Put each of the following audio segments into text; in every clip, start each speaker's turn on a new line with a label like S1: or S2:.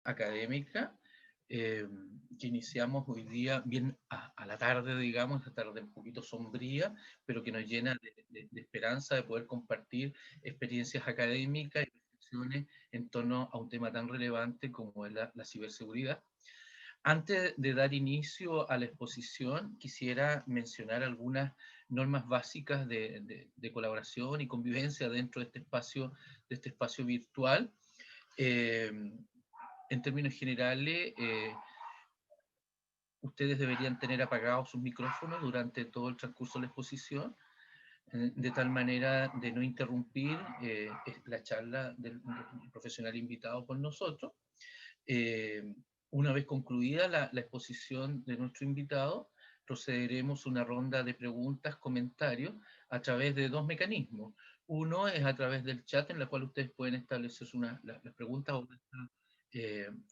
S1: académica que iniciamos hoy día, bien a la tarde, digamos, esta tarde un poquito sombría, pero que nos llena de esperanza de poder compartir experiencias académicas y reflexiones en torno a un tema tan relevante como es la ciberseguridad. Antes de dar inicio a la exposición, quisiera mencionar algunas normas básicas de colaboración y convivencia dentro de este espacio virtual. Eh, en términos generales, ustedes deberían tener apagados sus micrófonos durante todo el transcurso de la exposición, de tal manera de no interrumpir la charla del profesional invitado por nosotros. Eh, una vez concluida la exposición de nuestro invitado, procederemos a una ronda de preguntas, comentarios, a través de dos mecanismos. Uno es a través del chat, en la cual ustedes pueden establecer las preguntas o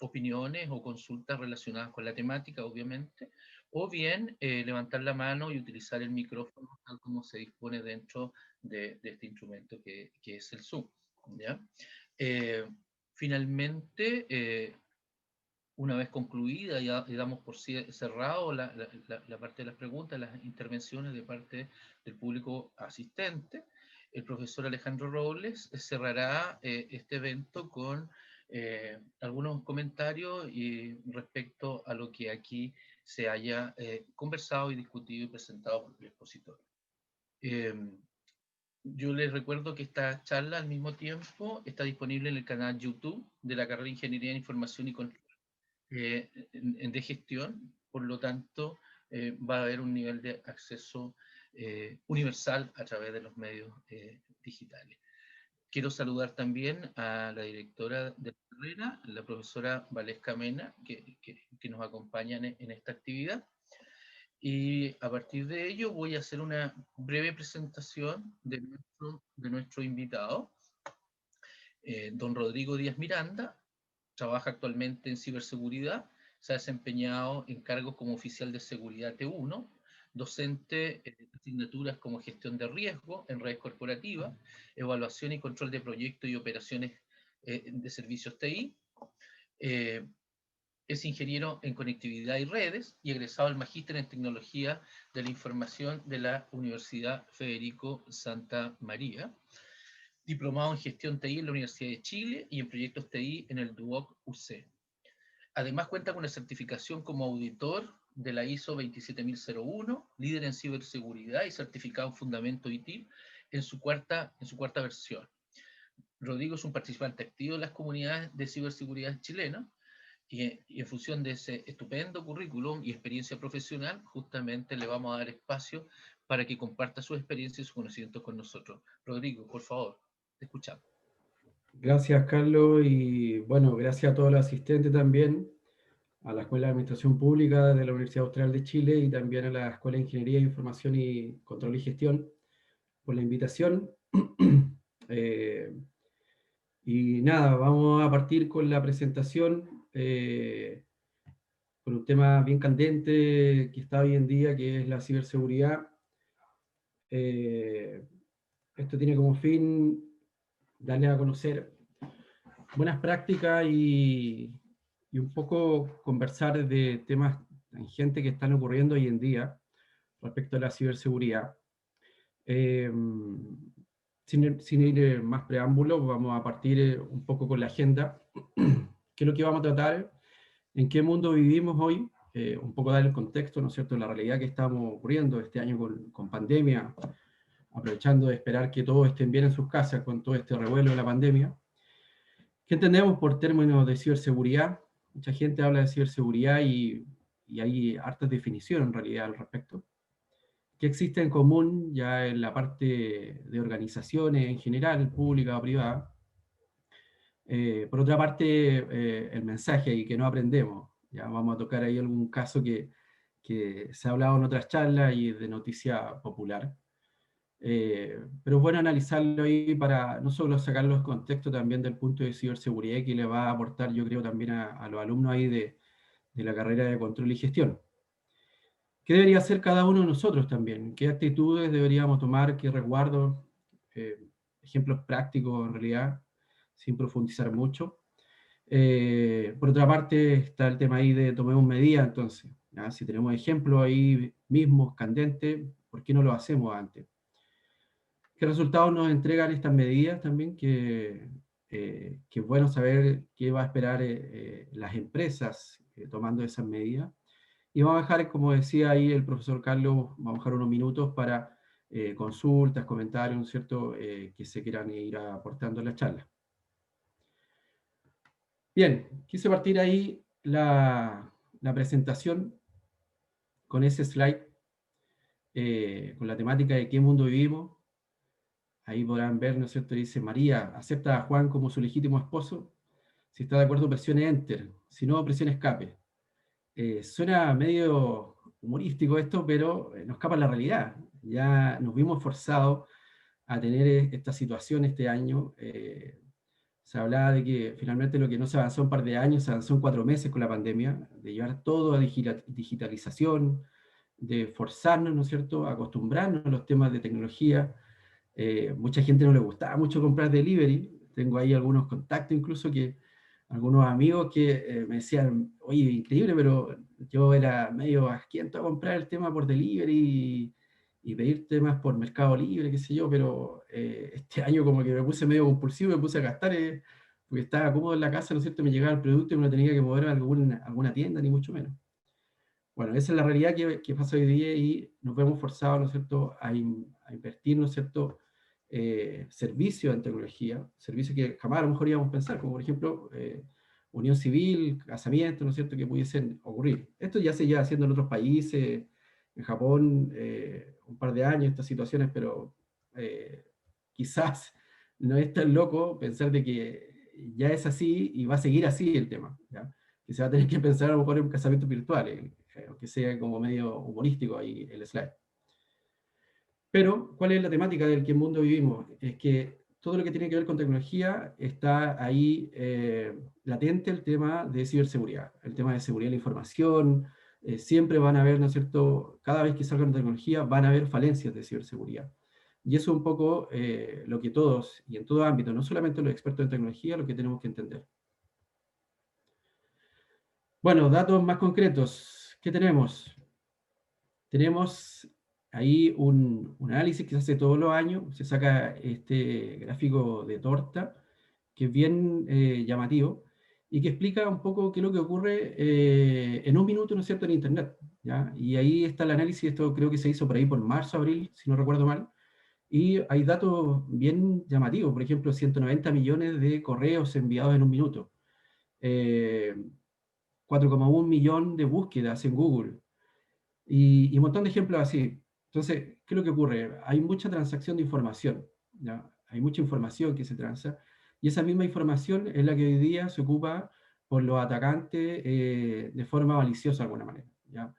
S1: opiniones o consultas relacionadas con la temática, obviamente, o bien levantar la mano y utilizar el micrófono tal como se dispone dentro de este instrumento que es el Zoom. ¿Ya? Eh, Finalmente, una vez concluida, ya damos por cerrado la parte de las preguntas, las intervenciones de parte del público asistente. El profesor Alejandro Robles cerrará este evento con algunos comentarios y respecto a lo que aquí se haya conversado y discutido y presentado por el expositor. Eh, yo les recuerdo que esta charla al mismo tiempo está disponible en el canal YouTube de la carrera de Ingeniería en Información y Control de gestión, por lo tanto va a haber un nivel de acceso universal a través de los medios digitales. Quiero saludar también a la directora de la carrera, la profesora Valesca Mena, que nos acompaña en esta actividad. Y a partir de ello voy a hacer una breve presentación de nuestro invitado, don Rodrigo Díaz Miranda. Trabaja actualmente en ciberseguridad, se ha desempeñado en cargos como oficial de seguridad T1, docente en asignaturas como gestión de riesgo en redes corporativas, evaluación y control de proyectos y operaciones de servicios TI. Eh, es ingeniero en conectividad y redes y egresado del magíster en tecnología de la información de la Universidad Federico Santa María, diplomado en gestión TI en la Universidad de Chile y en proyectos TI en el DUOC UC. Además cuenta con una certificación como auditor de la ISO 27001, líder en ciberseguridad y certificado en fundamento IT en su cuarta versión. Rodrigo es un participante activo de las comunidades de ciberseguridad chilenas y en función de ese estupendo currículum y experiencia profesional, justamente le vamos a dar espacio para que comparta su experiencia y su conocimiento con nosotros. Rodrigo, por favor, te escuchamos.
S2: Gracias, Carlos, y bueno, gracias a todos los asistentes también, a la Escuela de Administración Pública de la Universidad Austral de Chile y también a la Escuela de Ingeniería, Información y Control y Gestión por la invitación. Eh, y nada, vamos a partir con la presentación, con un tema bien candente que está hoy en día, que es la ciberseguridad. Eh, Esto tiene como fin darle a conocer buenas prácticas y un poco conversar de temas tangentes que están ocurriendo hoy en día respecto a la ciberseguridad. Eh, sin ir más preámbulos, vamos a partir un poco con la agenda. ¿Qué es lo que vamos a tratar? ¿En qué mundo vivimos hoy? Un poco dar el contexto, ¿no es cierto?, la realidad que estamos ocurriendo este año con pandemia, aprovechando de esperar que todos estén bien en sus casas con todo este revuelo de la pandemia. ¿Qué entendemos por términos de ciberseguridad? Mucha gente habla de ciberseguridad y hay hartas definiciones en realidad al respecto. ¿Qué existe en común ya en la parte de organizaciones en general, pública o privada? Por otra parte, el mensaje y que no aprendemos. Ya vamos a tocar ahí algún caso que se ha hablado en otras charlas y de noticia popular. Pero es bueno analizarlo ahí para no solo sacarlo en contexto también del punto de ciberseguridad que le va a aportar, yo creo, también a los alumnos ahí de la carrera de control y gestión. ¿Qué debería hacer cada uno de nosotros también? ¿Qué actitudes deberíamos tomar? ¿Qué resguardos? Eh, Ejemplos prácticos en realidad, sin profundizar mucho. Por otra parte, está el tema ahí de tomemos medidas, entonces, ¿ya? Si tenemos ejemplos ahí mismos, candentes, ¿por qué no lo hacemos antes? ¿Qué resultados nos entregan estas medidas también? Que es bueno saber qué va a esperar las empresas tomando esas medidas. Y vamos a dejar, como decía ahí el profesor Carlos, vamos a dejar unos minutos para consultas, comentarios, ¿no es cierto?, que se quieran ir aportando en la charla. Bien, quise partir ahí la presentación con ese slide, con la temática de qué mundo vivimos. Ahí podrán ver, ¿no es cierto?, dice María, acepta a Juan como su legítimo esposo. Si está de acuerdo, presione Enter. Si no, presione Escape. Suena medio humorístico esto, pero nos escapa la realidad. Ya nos vimos forzados a tener esta situación este año. Se hablaba de que finalmente lo que no se avanzó un par de años, se avanzó en 4 meses con la pandemia, de llevar todo a digitalización, de forzarnos, ¿no es cierto?, a acostumbrarnos a los temas de tecnología. Mucha gente no le gustaba mucho comprar delivery. Tengo ahí algunos contactos incluso algunos amigos que me decían, oye, increíble, pero yo era medio asquiento a comprar el tema por delivery y pedir temas por Mercado Libre, qué sé yo, pero este año como que me puse medio compulsivo, me puse a gastar, porque estaba cómodo en la casa, ¿no es cierto?, me llegaba el producto y no tenía que mover a alguna tienda, ni mucho menos. Bueno, esa es la realidad que pasa hoy día y nos vemos forzados, ¿no es cierto?, a invertir, ¿no es cierto?, servicios en tecnología, servicios que jamás a lo mejor íbamos a pensar, como por ejemplo unión civil, casamiento, ¿no es cierto?, que pudiesen ocurrir. Esto ya se lleva haciendo en otros países, en Japón, un par de años estas situaciones, pero quizás no es tan loco pensar de que ya es así y va a seguir así el tema, ¿ya? Que se va a tener que pensar a lo mejor en un casamiento virtual, aunque sea como medio humorístico ahí el slide. Pero, ¿cuál es la temática del que mundo vivimos? Es que todo lo que tiene que ver con tecnología está ahí latente el tema de ciberseguridad, el tema de seguridad de la información. Siempre van a haber, ¿no es cierto?, cada vez que salga una tecnología van a haber falencias de ciberseguridad. Y eso es un poco lo que todos, y en todo ámbito, no solamente los expertos en tecnología, lo que tenemos que entender. Bueno, datos más concretos. ¿Qué tenemos? Tenemos ahí un análisis que se hace todos los años, se saca este gráfico de torta, que es bien llamativo, y que explica un poco qué es lo que ocurre en un minuto, ¿no es cierto?, en Internet, ¿ya? Y ahí está el análisis, esto creo que se hizo por ahí por marzo, abril, si no recuerdo mal, y hay datos bien llamativos, por ejemplo, 190 millones de correos enviados en un minuto, eh, 4,1 millón de búsquedas en Google, y un montón de ejemplos así. Entonces, ¿qué es lo que ocurre? Hay mucha transacción de información, ¿ya? Hay mucha información que se transa, y esa misma información es la que hoy día se ocupa por los atacantes de forma maliciosa de alguna manera, ¿ya?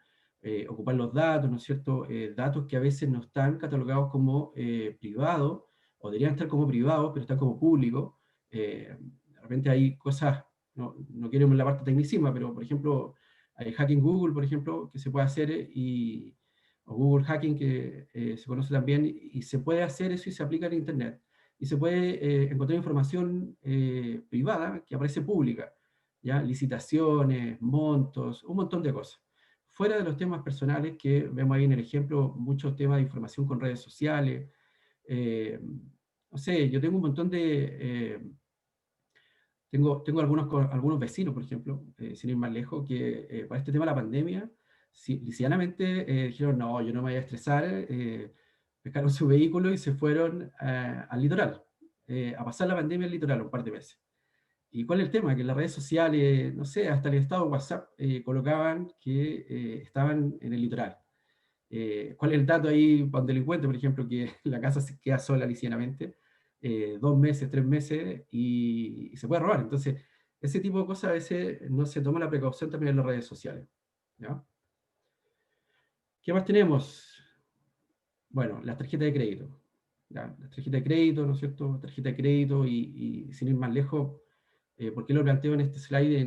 S2: Ocupar los datos, ¿no es cierto? Datos que a veces no están catalogados como privados, o deberían estar como privados, pero están como públicos. De repente hay cosas, no quiero ir en la parte tecnicisma, pero por ejemplo, hay hacking Google, por ejemplo, que se puede hacer, o Google Hacking, que se conoce también, y se puede hacer eso y se aplica en Internet. Y se puede encontrar información privada que aparece pública, ¿ya? Licitaciones, montos, un montón de cosas. Fuera de los temas personales que vemos ahí en el ejemplo, muchos temas de información con redes sociales. eh, no sé, yo tengo un montón tengo algunos vecinos, por ejemplo, sin ir más lejos, que para este tema de la pandemia, lisianamente dijeron, no, yo no me voy a estresar, pescaron su vehículo y se fueron al litoral, a pasar la pandemia al litoral un par de meses. ¿Y cuál es el tema? Que en las redes sociales, no sé, hasta el estado de WhatsApp colocaban que estaban en el litoral. ¿Cuál es el dato ahí para un delincuente, por ejemplo, que la casa se queda sola lisianamente, 2 meses, 3 meses, y se puede robar? Entonces, ese tipo de cosas a veces no se toma la precaución también en las redes sociales, ¿ya? ¿Qué más tenemos? Bueno, las tarjetas de crédito, ¿ya? Las tarjetas de crédito, ¿no es cierto? Tarjeta de crédito, y sin ir más lejos, ¿por qué lo planteo en este slide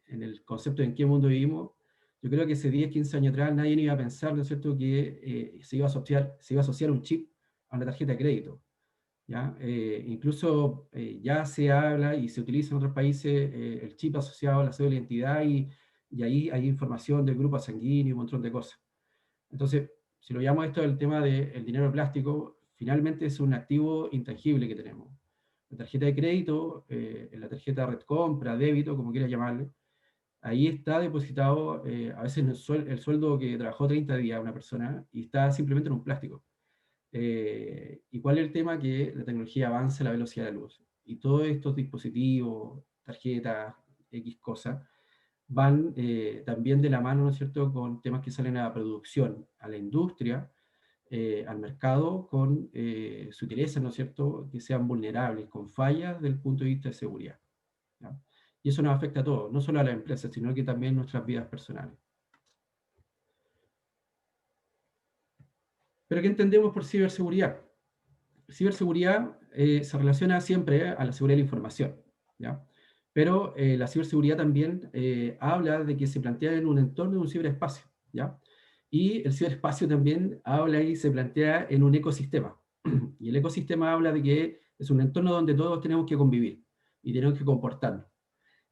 S2: en el concepto de en qué mundo vivimos? Yo creo que hace 10, 15 años atrás nadie iba a pensar, ¿no es cierto?, que se iba a asociar un chip a una tarjeta de crédito, ¿ya? Incluso ya se habla y se utiliza en otros países el chip asociado a la cédula de identidad y ahí hay información del grupo sanguíneo y un montón de cosas. Entonces, si lo llamamos esto del tema del dinero plástico, finalmente es un activo intangible que tenemos. La tarjeta de crédito, la tarjeta red compra, débito, como quieras llamarle, ahí está depositado a veces el sueldo que trabajó 30 días una persona y está simplemente en un plástico. ¿Y cuál es el tema? Que la tecnología avanza a la velocidad de la luz. Y todos estos dispositivos, tarjetas, X cosas, van también de la mano, ¿no es cierto?, con temas que salen a la producción, a la industria, al mercado, con sutilezas, ¿no es cierto?, que sean vulnerables, con fallas desde el punto de vista de seguridad. ¿Ya? Y eso nos afecta a todos, no solo a las empresas, sino que también nuestras vidas personales. ¿Pero qué entendemos por ciberseguridad? Ciberseguridad se relaciona siempre a la seguridad de la información, ¿ya? Pero la ciberseguridad también habla de que se plantea en un entorno de un ciberespacio, ¿ya? Y el ciberespacio también habla y se plantea en un ecosistema. Y el ecosistema habla de que es un entorno donde todos tenemos que convivir y tenemos que comportarnos.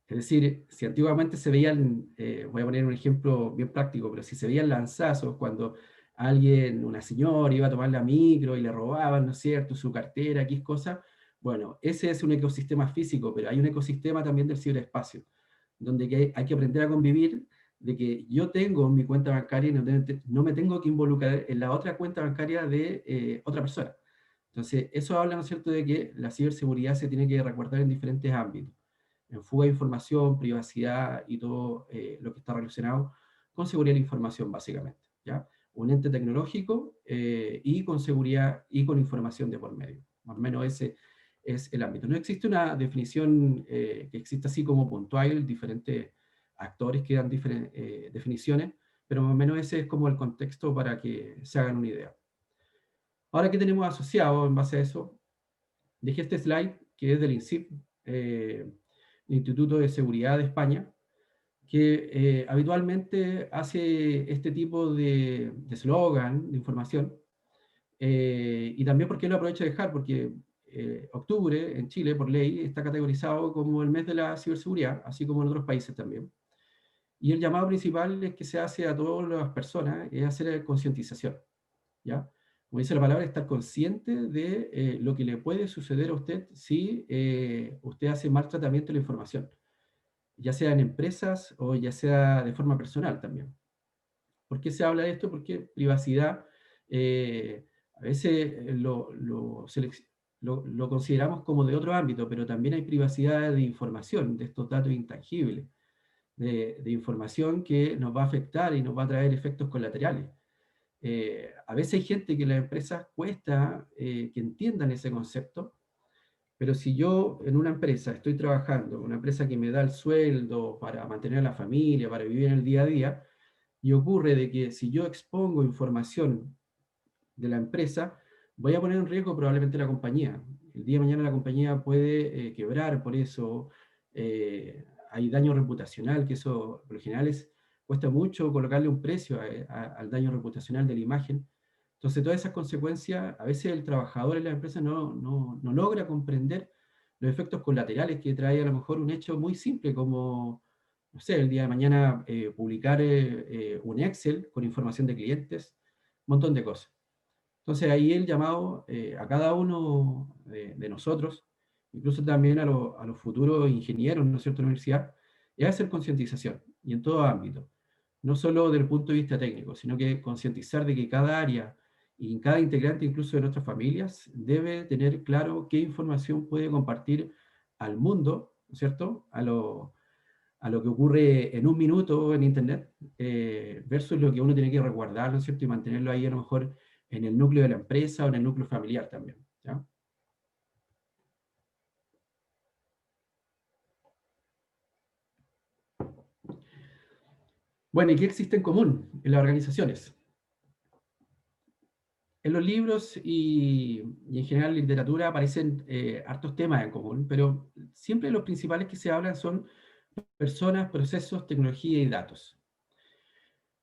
S2: Es decir, si antiguamente se veían, voy a poner un ejemplo bien práctico, pero si se veían lanzazos cuando alguien, una señora, iba a tomar la micro y le robaban, ¿no es cierto?, su cartera, X cosa, bueno, ese es un ecosistema físico, pero hay un ecosistema también del ciberespacio, donde hay que aprender a convivir, de que yo tengo mi cuenta bancaria y no me tengo que involucrar en la otra cuenta bancaria de otra persona. Entonces, eso habla, ¿no es cierto?, de que la ciberseguridad se tiene que resguardar en diferentes ámbitos en fuga de información, privacidad y todo lo que está relacionado con seguridad de la información, básicamente. ¿Ya? Un ente tecnológico y con seguridad y con información de por medio. Más o menos ese es el ámbito. No existe una definición que exista así como puntual, diferentes actores que dan diferentes definiciones, pero más o menos ese es como el contexto para que se hagan una idea. Ahora, ¿qué tenemos asociado en base a eso? Dejé este slide que es del INSIP, el Instituto de Seguridad de España, que habitualmente hace este tipo de eslogan, de información, y también porque lo aprovecho de dejar, porque octubre en Chile, por ley, está categorizado como el mes de la ciberseguridad, así como en otros países también. Y el llamado principal es que se hace a todas las personas, es hacer concientización, ¿ya? Como dice la palabra, estar consciente de lo que le puede suceder a usted si usted hace mal tratamiento de la información, ya sea en empresas o ya sea de forma personal también. ¿Por qué se habla de esto? Porque privacidad a veces lo consideramos como de otro ámbito, pero también hay privacidad de información, de estos datos intangibles, de información que nos va a afectar y nos va a traer efectos colaterales. A veces hay gente que en las empresas cuesta que entiendan ese concepto, pero si yo en una empresa estoy trabajando, una empresa que me da el sueldo para mantener a la familia, para vivir en el día a día, y ocurre de que si yo expongo información de la empresa, voy a poner en riesgo probablemente la compañía. El día de mañana la compañía puede quebrar por eso, hay daño reputacional, que eso por lo general cuesta mucho colocarle un precio al daño reputacional de la imagen. Entonces, todas esas consecuencias, a veces el trabajador en la empresa no logra comprender los efectos colaterales que trae a lo mejor un hecho muy simple como, no sé, el día de mañana publicar un Excel con información de clientes, un montón de cosas. Entonces ahí el llamado a cada uno de nosotros, incluso también a los futuros ingenieros, ¿no es cierto?, en la universidad, es hacer concientización, y en todo ámbito. No solo desde el punto de vista técnico, sino que concientizar de que cada área y cada integrante, incluso de nuestras familias, debe tener claro qué información puede compartir al mundo, ¿no es cierto?, a lo que ocurre en un minuto en Internet, versus lo que uno tiene que resguardar, ¿no es cierto?, y mantenerlo ahí a lo mejor en el núcleo de la empresa o en el núcleo familiar también, ¿ya? Bueno, ¿y qué existe en común en las organizaciones? En los libros y en general en la literatura aparecen hartos temas en común, pero siempre los principales que se hablan son personas, procesos, tecnología y datos.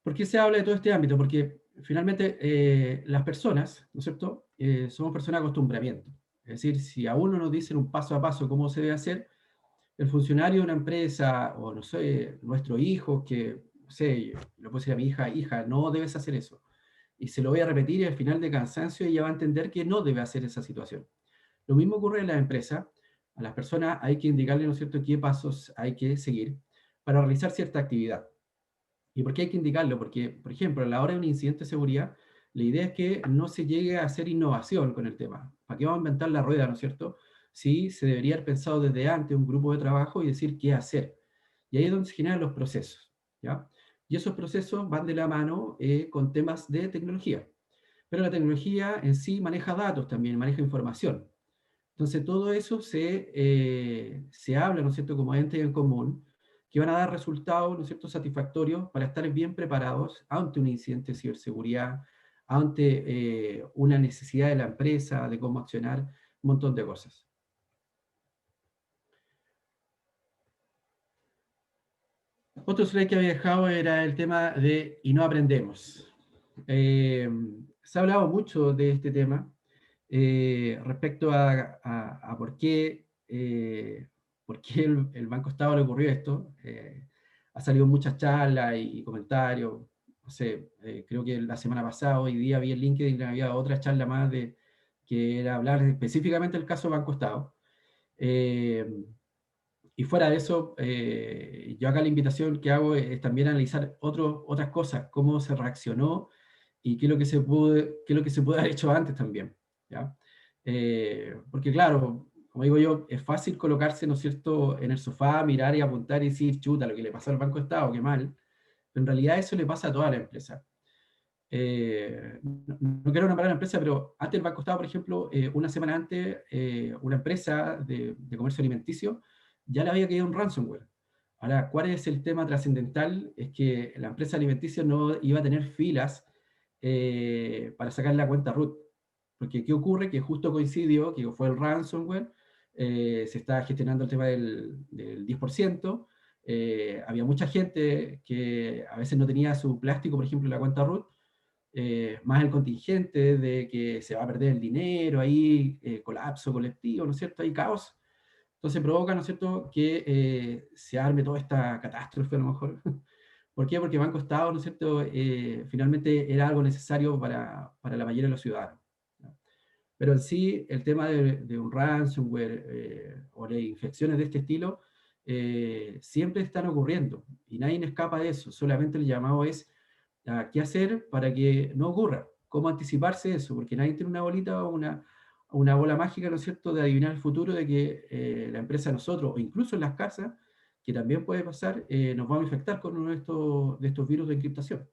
S2: ¿Por qué se habla de todo este ámbito? Porque finalmente las personas, ¿no es cierto?, somos personas de acostumbramiento. Es decir, si a uno nos dicen un paso a paso cómo se debe hacer, el funcionario de una empresa, o no sé, nuestro hijo, que, no sé, le puedo decir a mi hija, hija, no debes hacer eso. Y se lo voy a repetir y al final de cansancio ella va a entender que no debe hacer esa situación. Lo mismo ocurre en las empresas. A las personas hay que indicarle, ¿no es cierto?, qué pasos hay que seguir para realizar cierta actividad. ¿Y por qué hay que indicarlo? Porque, por ejemplo, a la hora de un incidente de seguridad, la idea es que no se llegue a hacer innovación con el tema. ¿Para qué vamos a inventar la rueda, no es cierto? Sí, se debería haber pensado desde antes un grupo de trabajo y decir qué hacer. Y ahí es donde se generan los procesos, ¿ya? Y esos procesos van de la mano con temas de tecnología. Pero la tecnología en sí maneja datos también, maneja información. Entonces, todo eso se habla, ¿no es cierto?, como ente en común, que van a dar resultados, ¿no es cierto?, satisfactorios para estar bien preparados ante un incidente de ciberseguridad, ante una necesidad de la empresa, de cómo accionar, un montón de cosas. Otro slide que había dejado era el tema de "y no aprendemos". Se ha hablado mucho de este tema respecto a por qué el Banco Estado le ocurrió esto. Ha salido muchas charlas y comentarios. No sé, creo que la semana pasada, hoy día, vi en LinkedIn que había otra charla más que era hablar específicamente del caso Banco Estado. Eh, y fuera de eso, yo acá la invitación que hago es también analizar otras cosas, cómo se reaccionó y qué es lo que qué es lo que se puede haber hecho antes también, ¿ya? Porque claro, como digo yo, es fácil colocarse, ¿no es cierto?, en el sofá, mirar y apuntar y decir, chuta, lo que le pasó al Banco Estado, qué mal. Pero en realidad eso le pasa a toda la empresa. No quiero nombrar la empresa, pero antes del Banco Estado, por ejemplo, una semana antes, una empresa de comercio alimenticio ya le había caído un ransomware. Ahora, ¿cuál es el tema trascendental? Es que la empresa alimenticia no iba a tener filas para sacar la cuenta root. Porque, ¿qué ocurre? Que justo coincidió que fue el ransomware, se estaba gestionando el tema del 10%, había mucha gente que a veces no tenía su plástico, por ejemplo, en la cuenta root, más el contingente de que se va a perder el dinero, ahí colapso colectivo, ¿no es cierto? Hay caos. Entonces provoca, ¿no es cierto?, que se arme toda esta catástrofe a lo mejor. ¿Por qué? Porque Banco Estado, ¿no es cierto?, finalmente era algo necesario para la mayoría de los ciudadanos, ¿no? Pero en sí, el tema de un ransomware o de infecciones de este estilo siempre están ocurriendo y nadie escapa de eso. Solamente el llamado es qué hacer para que no ocurra, cómo anticiparse de eso, porque nadie tiene una bolita o una bola mágica, ¿no es cierto?, de adivinar el futuro de que la empresa, nosotros, o incluso en las casas, que también puede pasar, nos vamos a infectar con uno de estos virus de encriptación.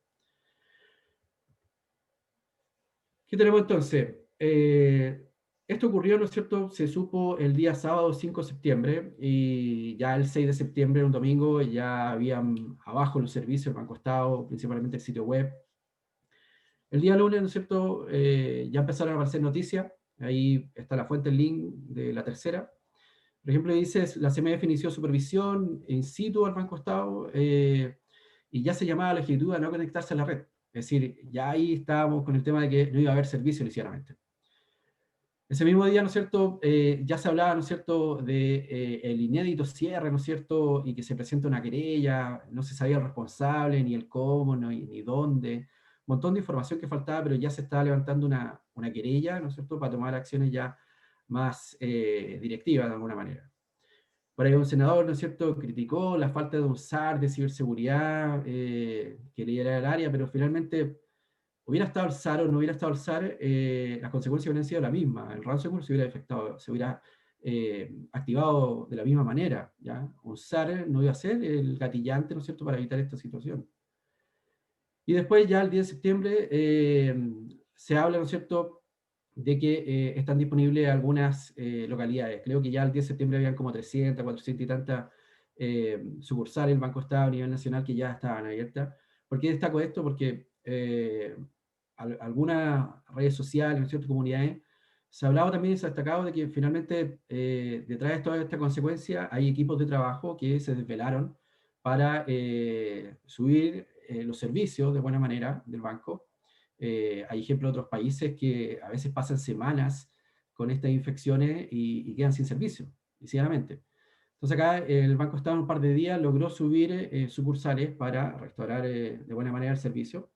S2: ¿Qué tenemos entonces? Esto ocurrió, ¿no es cierto? Se supo el día sábado 5 de septiembre y ya el 6 de septiembre, un domingo, ya habían abajo los servicios, el Banco Estado, principalmente el sitio web. El día lunes, ¿no es cierto? Ya empezaron a aparecer noticias. Ahí está la fuente, el link de la tercera. Por ejemplo, dice, la CMF inició supervisión in situ al Banco Estado y ya se llamaba a la ejecutiva a no conectarse a la red. Es decir, ya ahí estábamos con el tema de que no iba a haber servicio inicialmente. Ese mismo día, ¿no es cierto?, ya se hablaba, ¿no es cierto?, de el inédito cierre, ¿no es cierto?, y que se presenta una querella, no se sabía el responsable, ni el cómo, ni dónde, un montón de información que faltaba, pero ya se estaba levantando una querella, ¿no es cierto?, para tomar acciones ya más directivas de alguna manera. Por ahí un senador, ¿no es cierto?, criticó la falta de un SAR de ciberseguridad que liderara el área, pero finalmente hubiera estado el SAR o no hubiera estado el SAR, las consecuencias hubieran sido la misma. El ransomware se hubiera activado de la misma manera, ¿ya? Un SAR no iba a ser el gatillante, ¿no es cierto?, para evitar esta situación. Y después ya el 10 de septiembre se habla, ¿no es cierto?, de que están disponibles algunas localidades. Creo que ya el 10 de septiembre habían como 300, 400 y tantas sucursales del Banco Estado a nivel nacional que ya estaban abiertas. ¿Por qué destaco esto? Porque algunas redes sociales, ¿no es cierto?, comunidades, se ha hablado también, se ha destacado de que finalmente detrás de toda esta consecuencia hay equipos de trabajo que se desvelaron para subir los servicios de buena manera del banco. Hay ejemplos de otros países que a veces pasan semanas con estas infecciones y quedan sin servicio, sinceramente. Entonces acá el Banco Estado en un par de días logró subir sucursales para restaurar de buena manera el servicio.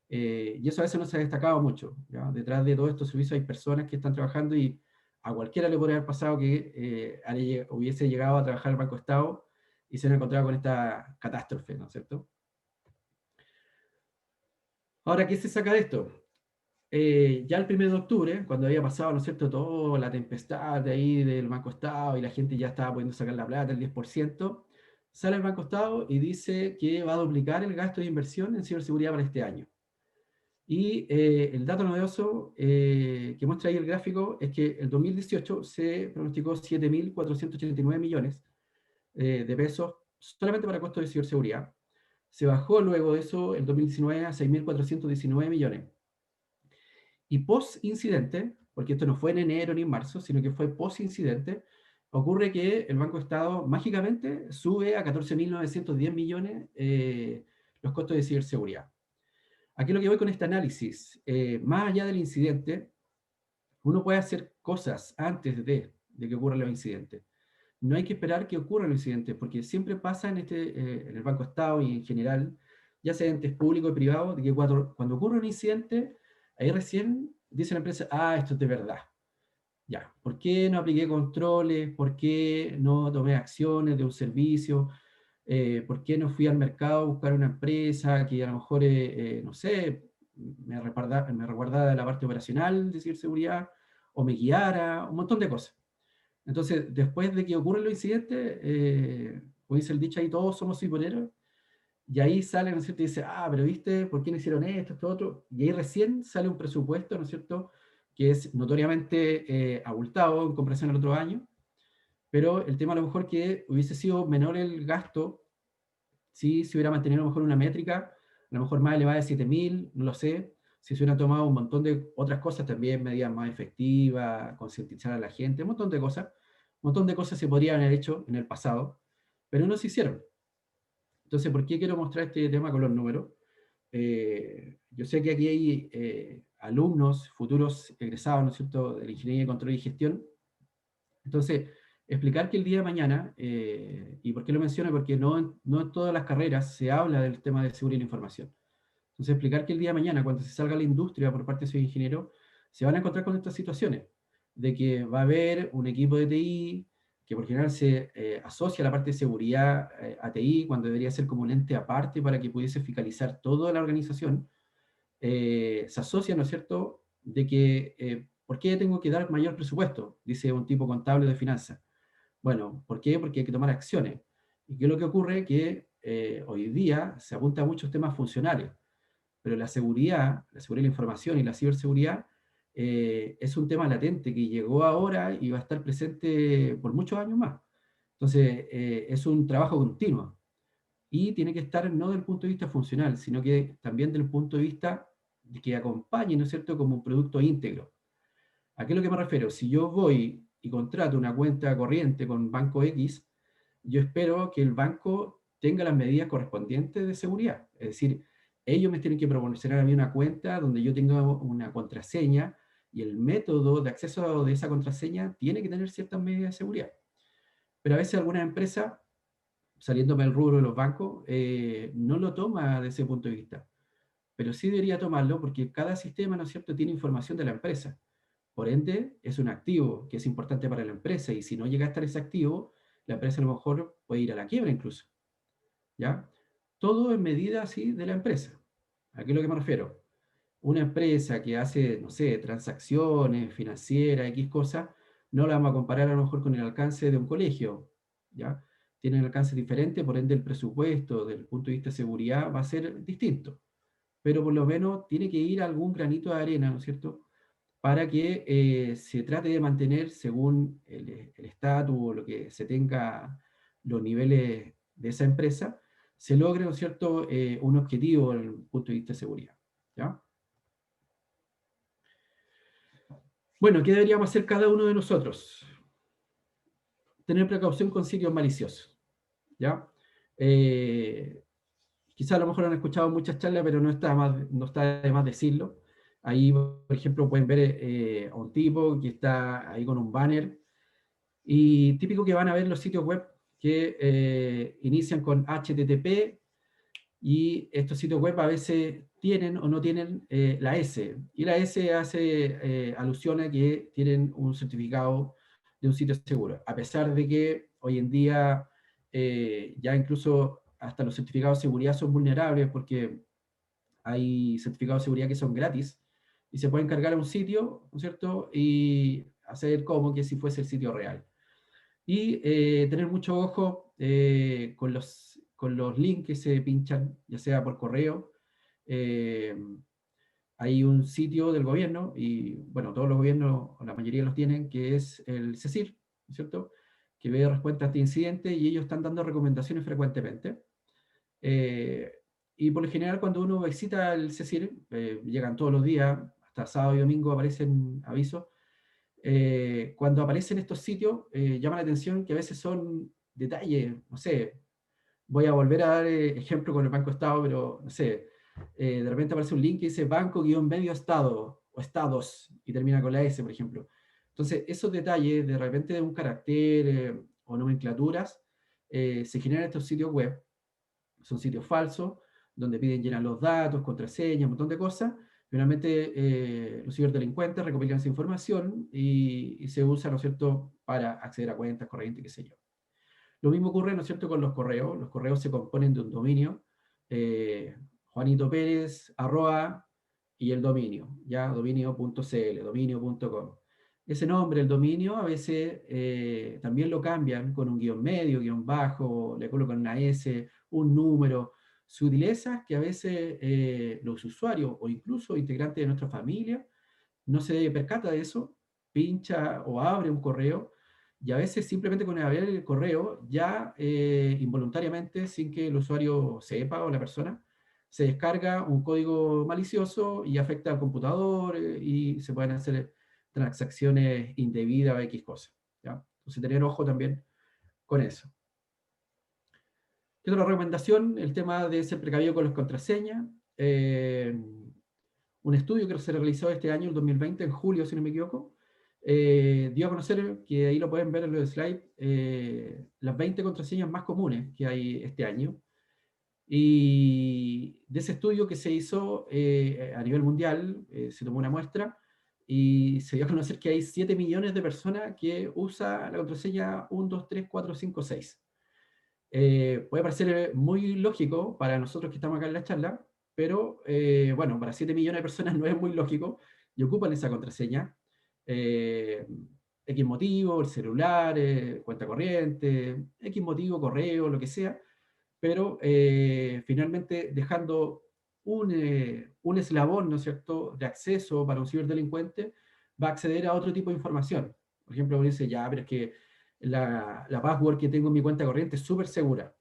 S2: Y eso a veces no se ha destacado mucho, ¿ya? Detrás de todos estos servicios hay personas que están trabajando y a cualquiera le podría haber pasado que hubiese llegado a trabajar el Banco Estado y se hubiera encontrado con esta catástrofe, ¿no es cierto? Ahora, ¿qué se saca de esto? Ya el 1 de octubre, cuando había pasado, ¿no es cierto?, toda la tempestad de ahí del Banco Estado y la gente ya estaba pudiendo sacar la plata, el 10%, sale el Banco Estado y dice que va a duplicar el gasto de inversión en ciberseguridad para este año. Y el dato novedoso que muestra ahí el gráfico es que el 2018 se pronosticó 7.489 millones de pesos solamente para costos de ciberseguridad. Se bajó luego de eso el 2019 a 6.419 millones. Y post-incidente, porque esto no fue en enero ni en marzo, sino que fue post-incidente, ocurre que el Banco de Estado mágicamente sube a 14.910 millones los costos de ciberseguridad. Aquí lo que voy con este análisis, más allá del incidente, uno puede hacer cosas antes de que ocurran los incidentes. No hay que esperar que ocurran los incidentes, porque siempre pasa en el Banco Estado y en general, ya sea entes públicos y privados, de que cuando ocurre un incidente, ahí recién dice la empresa, ah, esto es de verdad. Ya, ¿por qué no apliqué controles? ¿Por qué no tomé acciones de un servicio? ¿Por qué no fui al mercado a buscar una empresa que a lo mejor, no sé, me resguardara de la parte operacional de ciberseguridad o me guiara? Un montón de cosas. Entonces, después de que ocurren los incidentes, como dice el dicho ahí, todos somos ciponeros, y ahí sale, ¿no es cierto? Y dice, ah, pero viste, ¿por qué no hicieron esto, esto, otro? Y ahí recién sale un presupuesto, ¿no es cierto?, que es notoriamente abultado en comparación al otro año, pero el tema a lo mejor que hubiese sido menor el gasto si se hubiera mantenido a lo mejor una métrica, a lo mejor más elevada de 7.000, no lo sé, si se hubieran tomado un montón de otras cosas también, medidas más efectivas, concientizar a la gente, un montón de cosas se podrían haber hecho en el pasado, pero no se hicieron. Entonces, ¿por qué quiero mostrar este tema con los números? Yo sé que aquí hay alumnos, futuros egresados, ¿no es cierto?, de la Ingeniería de Control y Gestión. Entonces, explicar que el día de mañana, ¿y por qué lo menciono? Porque no en todas las carreras se habla del tema de seguridad de la información. Entonces, explicar que el día de mañana, cuando se salga a la industria por parte de sus ingenieros, se van a encontrar con estas situaciones, de que va a haber un equipo de TI que por general se asocia a la parte de seguridad a TI, cuando debería ser como un ente aparte para que pudiese fiscalizar toda la organización, se asocia, ¿no es cierto?, de que, ¿por qué tengo que dar mayor presupuesto? Dice un tipo contable de finanzas. Bueno, ¿por qué? Porque hay que tomar acciones. ¿Y qué es lo que ocurre? Que hoy día se apunta a muchos temas funcionales, pero la seguridad de la información y la ciberseguridad es un tema latente que llegó ahora y va a estar presente por muchos años más. Entonces, es un trabajo continuo y tiene que estar no desde el punto de vista funcional, sino que también desde el punto de vista de que acompañe, ¿no es cierto?, como un producto íntegro. ¿A qué es lo que me refiero? Si yo voy y contrato una cuenta corriente con Banco X, yo espero que el banco tenga las medidas correspondientes de seguridad. Es decir, ellos me tienen que proporcionar a mí una cuenta donde yo tenga una contraseña y el método de acceso de esa contraseña tiene que tener ciertas medidas de seguridad. Pero a veces algunas empresas, saliéndome del rubro de los bancos, no lo toma desde ese punto de vista. Pero sí debería tomarlo porque cada sistema, ¿no es cierto?, tiene información de la empresa. Por ende, es un activo que es importante para la empresa y si no llega a estar ese activo, la empresa a lo mejor puede ir a la quiebra incluso. ¿Ya? Todo en medida así de la empresa. ¿A qué es lo que me refiero? Una empresa que hace, no sé, transacciones financieras, X cosas, no la vamos a comparar a lo mejor con el alcance de un colegio. ¿Ya? Tienen un alcance diferente, por ende el presupuesto desde el punto de vista de seguridad va a ser distinto. Pero por lo menos tiene que ir algún granito de arena, ¿no es cierto?, para que se trate de mantener según el estatus o lo que se tenga los niveles de esa empresa, se logre, ¿no es cierto?, un objetivo desde el punto de vista de seguridad. ¿Ya? Bueno, ¿qué deberíamos hacer cada uno de nosotros? Tener precaución con sitios maliciosos. ¿Ya? Quizá a lo mejor han escuchado muchas charlas, pero no está de más decirlo. Ahí, por ejemplo, pueden ver a un tipo que está ahí con un banner, y típico que van a ver los sitios web que inician con HTTP, y estos sitios web a veces tienen o no tienen la S, y la S hace alusión a que tienen un certificado de un sitio seguro, a pesar de que hoy en día ya incluso hasta los certificados de seguridad son vulnerables, porque hay certificados de seguridad que son gratis y se pueden cargar a un sitio, ¿no es cierto? Y hacer como que si fuese el sitio real. Y tener mucho ojo con los links que se pinchan, ya sea por correo. Eh, Hay un sitio del gobierno, y bueno, todos los gobiernos, o la mayoría los tienen, que es el CECIR, ¿no es cierto? Que ve respuestas de incidentes, y ellos están dando recomendaciones frecuentemente. Eh, y por lo general, cuando uno visita el CECIR, llegan todos los días, hasta sábado y domingo aparecen avisos. Cuando aparecen estos sitios, llama la atención que a veces son detalles, no sé, voy a volver a dar ejemplo con el Banco Estado, pero no sé, de repente aparece un link que dice banco-medio estado, o estados, y termina con la S, por ejemplo. Entonces, esos detalles, de repente de un carácter o nomenclaturas, se generan en estos sitios web. Son sitios falsos, donde piden llenar los datos, contraseñas, un montón de cosas. Finalmente, los ciberdelincuentes recopilan esa información y se usa, ¿no es cierto?, para acceder a cuentas corrientes, qué sé yo. Lo mismo ocurre, ¿no es cierto?, con los correos. Los correos se componen de un dominio, Juanito Pérez, arroba, y el dominio, ya, dominio.cl, dominio.com. Ese nombre, el dominio, a veces también lo cambian con un guión medio, guión bajo, le colocan una S, un número, sutilezas que a veces los usuarios o incluso integrantes de nuestra familia no se percata de eso, pincha o abre un correo, y a veces simplemente con abrir el correo, ya involuntariamente, sin que el usuario sepa o la persona, se descarga un código malicioso y afecta al computador, y se pueden hacer transacciones indebidas o X cosas, ¿ya? Entonces tener ojo también con eso. ¿Qué otra recomendación? El tema de ser precavido con las contraseñas. Un estudio que se realizó este año, el 2020, en julio, si no me equivoco, dio a conocer, que ahí lo pueden ver en los slides, las 20 contraseñas más comunes que hay este año. Y de ese estudio que se hizo a nivel mundial, se tomó una muestra y se dio a conocer que hay 7 millones de personas que usan la contraseña 1, 2, 3, 4, 5, 6. Puede parecer muy lógico para nosotros que estamos acá en la charla, pero bueno, para 7 millones de personas no es muy lógico y ocupan esa contraseña. Eh, X motivo, el celular, cuenta corriente, X motivo, correo, lo que sea, pero finalmente dejando un eslabón, ¿no es cierto?, de acceso para un ciberdelincuente, va a acceder a otro tipo de información. Por ejemplo, uno dice, ya, pero es que la password que tengo en mi cuenta corriente es súper segura.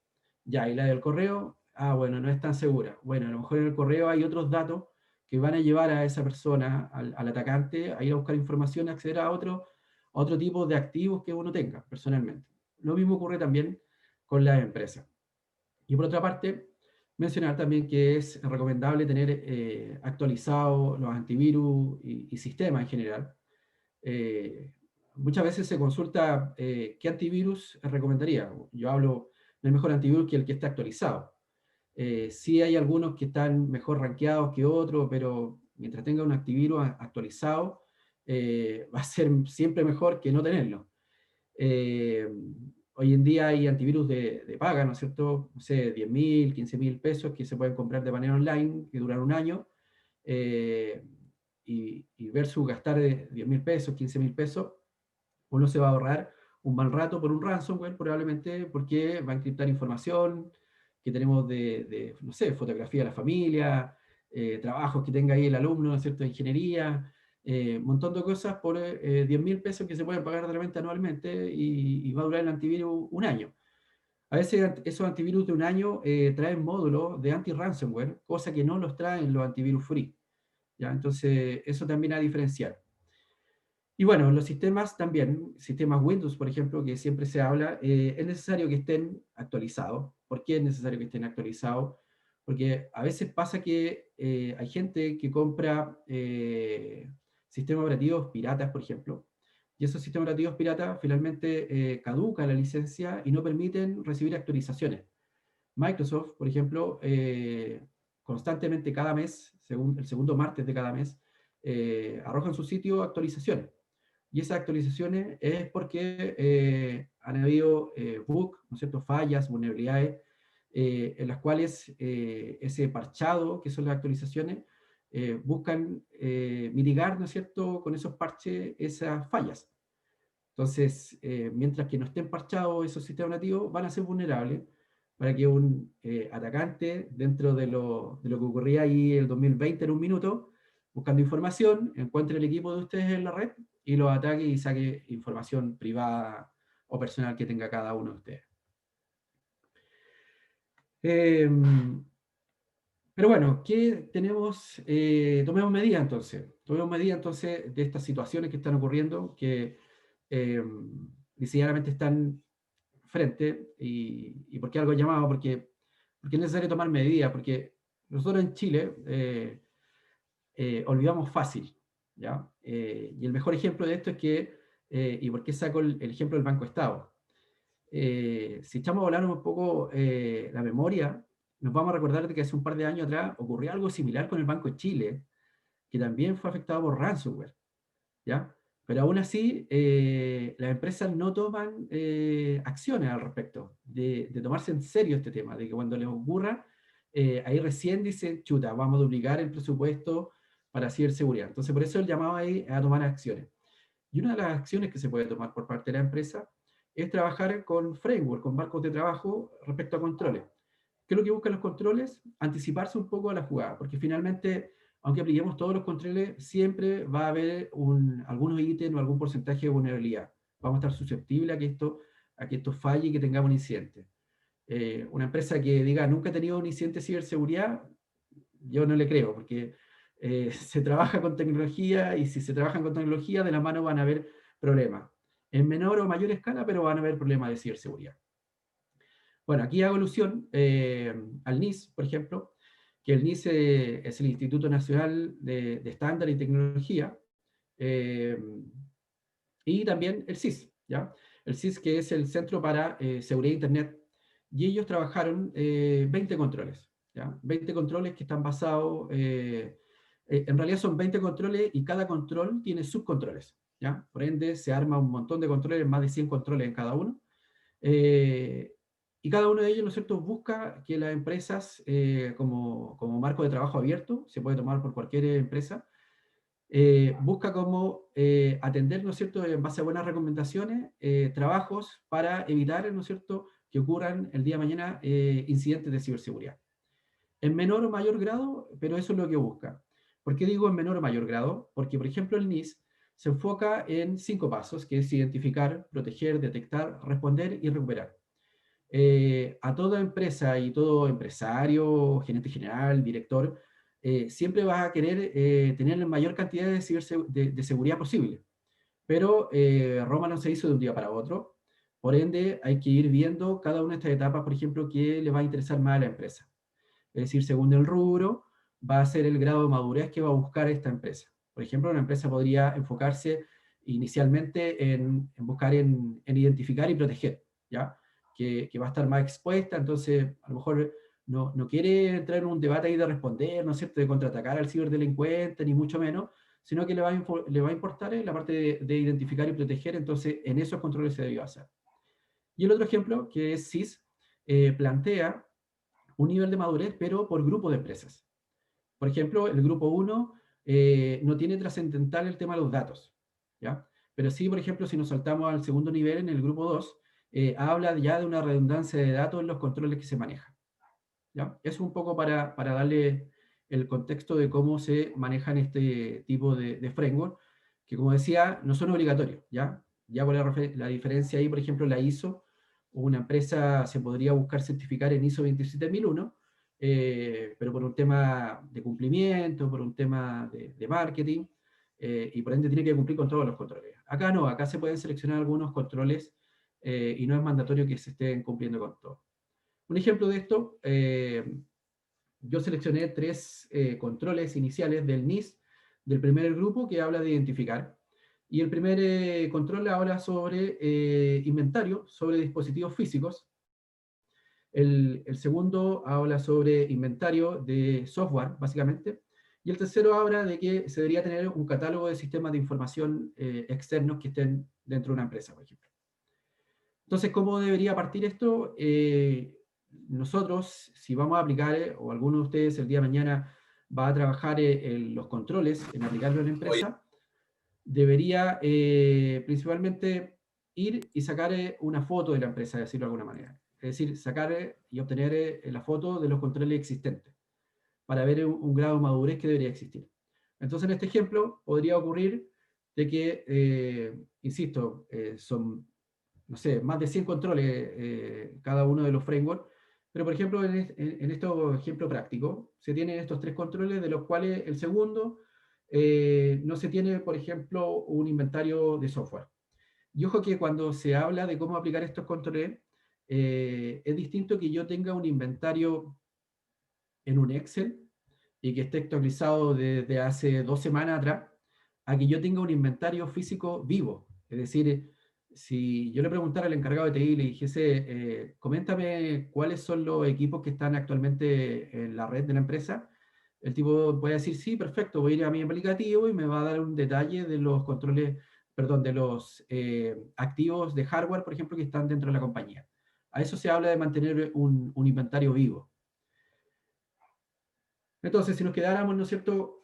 S2: Ya, y la del correo, bueno, no es tan segura. Bueno, a lo mejor en el correo hay otros datos que van a llevar a esa persona, al atacante, a ir a buscar información, a acceder a otro tipo de activos que uno tenga personalmente. Lo mismo ocurre también con las empresas. Y por otra parte, mencionar también que es recomendable tener actualizados los antivirus y sistemas en general. Eh, Muchas veces se consulta qué antivirus recomendaría. Yo hablo del mejor antivirus que el que está actualizado. Sí hay algunos que están mejor rankeados que otros, pero mientras tenga un antivirus actualizado, va a ser siempre mejor que no tenerlo. Eh, Hoy en día hay antivirus de paga, ¿no es cierto? No sé, 10.000, 15.000 pesos que se pueden comprar de manera online, que duran un año, eh, y versus gastar 10.000 pesos, 15.000 pesos, uno se va a ahorrar un mal rato por un ransomware, probablemente porque va a encriptar información que tenemos no sé, fotografía de la familia, trabajos que tenga ahí el alumno, ¿no es cierto?, de ingeniería, un montón de cosas por 10.000 pesos que se pueden pagar de repente anualmente, y va a durar el antivirus un año. A veces esos antivirus de un año traen módulos de anti-ransomware, cosa que no los traen los antivirus free, ¿ya? Entonces, eso también a diferenciar. Y bueno, los sistemas también, sistemas Windows, por ejemplo, que siempre se habla, es necesario que estén actualizados. ¿Por qué es necesario que estén actualizados? Porque a veces pasa que hay gente que compra sistemas operativos piratas, por ejemplo, y esos sistemas operativos piratas finalmente caduca la licencia y no permiten recibir actualizaciones. Microsoft, por ejemplo, constantemente cada mes, según el segundo martes de cada mes, arroja en su sitio actualizaciones. Y esas actualizaciones es porque han habido bugs, ¿no es cierto?, fallas, vulnerabilidades, en las cuales ese parchado, que son las actualizaciones, buscan mitigar, ¿no es cierto?, con esos parches esas fallas. Entonces, mientras que no estén parchados esos sistemas nativos, van a ser vulnerables para que un atacante, dentro de lo que ocurría ahí el 2020 en un minuto, buscando información, encuentre el equipo de ustedes en la red y los ataque y saque información privada o personal que tenga cada uno de ustedes. Pero bueno, ¿qué tenemos? Tomemos medidas entonces. Tomemos medidas entonces de estas situaciones que están ocurriendo, que diseñadamente están frente. ¿Y por qué algo llamado? Porque es necesario tomar medidas, porque nosotros en Chile olvidamos fácil, ¿ya? Y el mejor ejemplo de esto es que, y por qué saco el ejemplo del Banco Estado. Si echamos a volar un poco la memoria, nos vamos a recordar de que hace un par de años atrás ocurrió algo similar con el Banco de Chile, que también fue afectado por ransomware, ¿ya? Pero aún así, las empresas no toman acciones al respecto, de tomarse en serio este tema, de que cuando les ocurra, ahí recién dicen, chuta, vamos a duplicar el presupuesto para ciberseguridad. Entonces, por eso el llamado ahí a tomar acciones. Y una de las acciones que se puede tomar por parte de la empresa es trabajar con framework, con marcos de trabajo respecto a controles. ¿Qué es lo que buscan los controles? Anticiparse un poco a la jugada, porque finalmente, aunque apliquemos todos los controles, siempre va a haber algunos ítems o algún porcentaje de vulnerabilidad. Vamos a estar susceptibles a que esto falle y que tengamos un incidente. Una empresa que diga nunca he tenido un incidente de ciberseguridad, yo no le creo, porque se trabaja con tecnología y si se trabajan con tecnología, de la mano van a haber problemas. En menor o mayor escala, pero van a haber problemas de ciberseguridad. Bueno, aquí hago alusión al NIS, por ejemplo, que el NIS es el Instituto Nacional de Estándar y Tecnología, y también el CIS, ¿ya? El CIS, que es el Centro para Seguridad de Internet, y ellos trabajaron 20 controles, ¿ya? 20 controles que están basados, en realidad son 20 controles y cada control tiene subcontroles, ¿ya? Por ende, se arma un montón de controles, más de 100 controles en cada uno, y cada uno de ellos, ¿no es cierto?, busca que las empresas, como marco de trabajo abierto, se puede tomar por cualquier empresa, busca como atender, ¿no es cierto?, en base a buenas recomendaciones, trabajos para evitar, ¿no es cierto?, que ocurran el día de mañana incidentes de ciberseguridad. En menor o mayor grado, pero eso es lo que busca. ¿Por qué digo en menor o mayor grado? Porque, por ejemplo, el NIS se enfoca en 5 pasos, que es identificar, proteger, detectar, responder y recuperar. A toda empresa y todo empresario, gerente general, director, siempre vas a querer tener la mayor cantidad de seguridad posible. Pero Roma no se hizo de un día para otro. Por ende, hay que ir viendo cada una de estas etapas, por ejemplo, que le va a interesar más a la empresa. Es decir, según el rubro, va a ser el grado de madurez que va a buscar esta empresa. Por ejemplo, una empresa podría enfocarse inicialmente en buscar en identificar y proteger, ¿ya? Que va a estar más expuesta, entonces a lo mejor no quiere entrar en un debate ahí de responder, ¿no es cierto?, de contraatacar al ciberdelincuente, ni mucho menos, sino que le va a importar la parte de identificar y proteger, entonces en esos controles se debe hacer. Y el otro ejemplo, que es CIS, plantea un nivel de madurez, pero por grupo de empresas. Por ejemplo, el grupo 1 no tiene trascendental el tema de los datos, ¿ya? Pero sí, por ejemplo, si nos saltamos al segundo nivel, en el grupo 2, habla ya de una redundancia de datos en los controles que se manejan, ¿ya? Eso un poco para darle el contexto de cómo se manejan este tipo de framework, que como decía, no son obligatorios, ¿ya? Ya por la diferencia ahí, por ejemplo, la ISO, una empresa se podría buscar certificar en ISO 27001, pero por un tema de cumplimiento, por un tema de marketing, y por ende tiene que cumplir con todos los controles. Acá no, acá se pueden seleccionar algunos controles y no es mandatorio que se estén cumpliendo con todo. Un ejemplo de esto, yo seleccioné 3 controles iniciales del NIST, del primer grupo que habla de identificar. Y el primer control habla sobre inventario, sobre dispositivos físicos. El segundo habla sobre inventario de software, básicamente. Y el tercero habla de que se debería tener un catálogo de sistemas de información externos que estén dentro de una empresa, por ejemplo. Entonces, ¿cómo debería partir esto? Nosotros, si vamos a aplicar, o alguno de ustedes el día de mañana va a trabajar en los controles, en aplicarlo en la empresa, debería principalmente ir y sacar una foto de la empresa, decirlo de alguna manera. Es decir, sacar y obtener la foto de los controles existentes para ver un grado de madurez que debería existir. Entonces, en este ejemplo, podría ocurrir de que, insisto, son, no sé, más de 100 controles cada uno de los frameworks, pero por ejemplo, en este ejemplo práctico, se tienen estos 3 controles, de los cuales el segundo no se tiene, por ejemplo, un inventario de software. Y ojo que cuando se habla de cómo aplicar estos controles, es distinto que yo tenga un inventario en un Excel y que esté actualizado desde hace 2 semanas atrás, a que yo tenga un inventario físico vivo. Es decir, si yo le preguntara al encargado de TI y le dijese, coméntame cuáles son los equipos que están actualmente en la red de la empresa, el tipo puede decir, sí, perfecto, voy a ir a mi aplicativo y me va a dar un detalle de los controles, perdón, de los activos de hardware, por ejemplo, que están dentro de la compañía. A eso se habla de mantener un inventario vivo. Entonces, si nos quedáramos, ¿no es cierto?,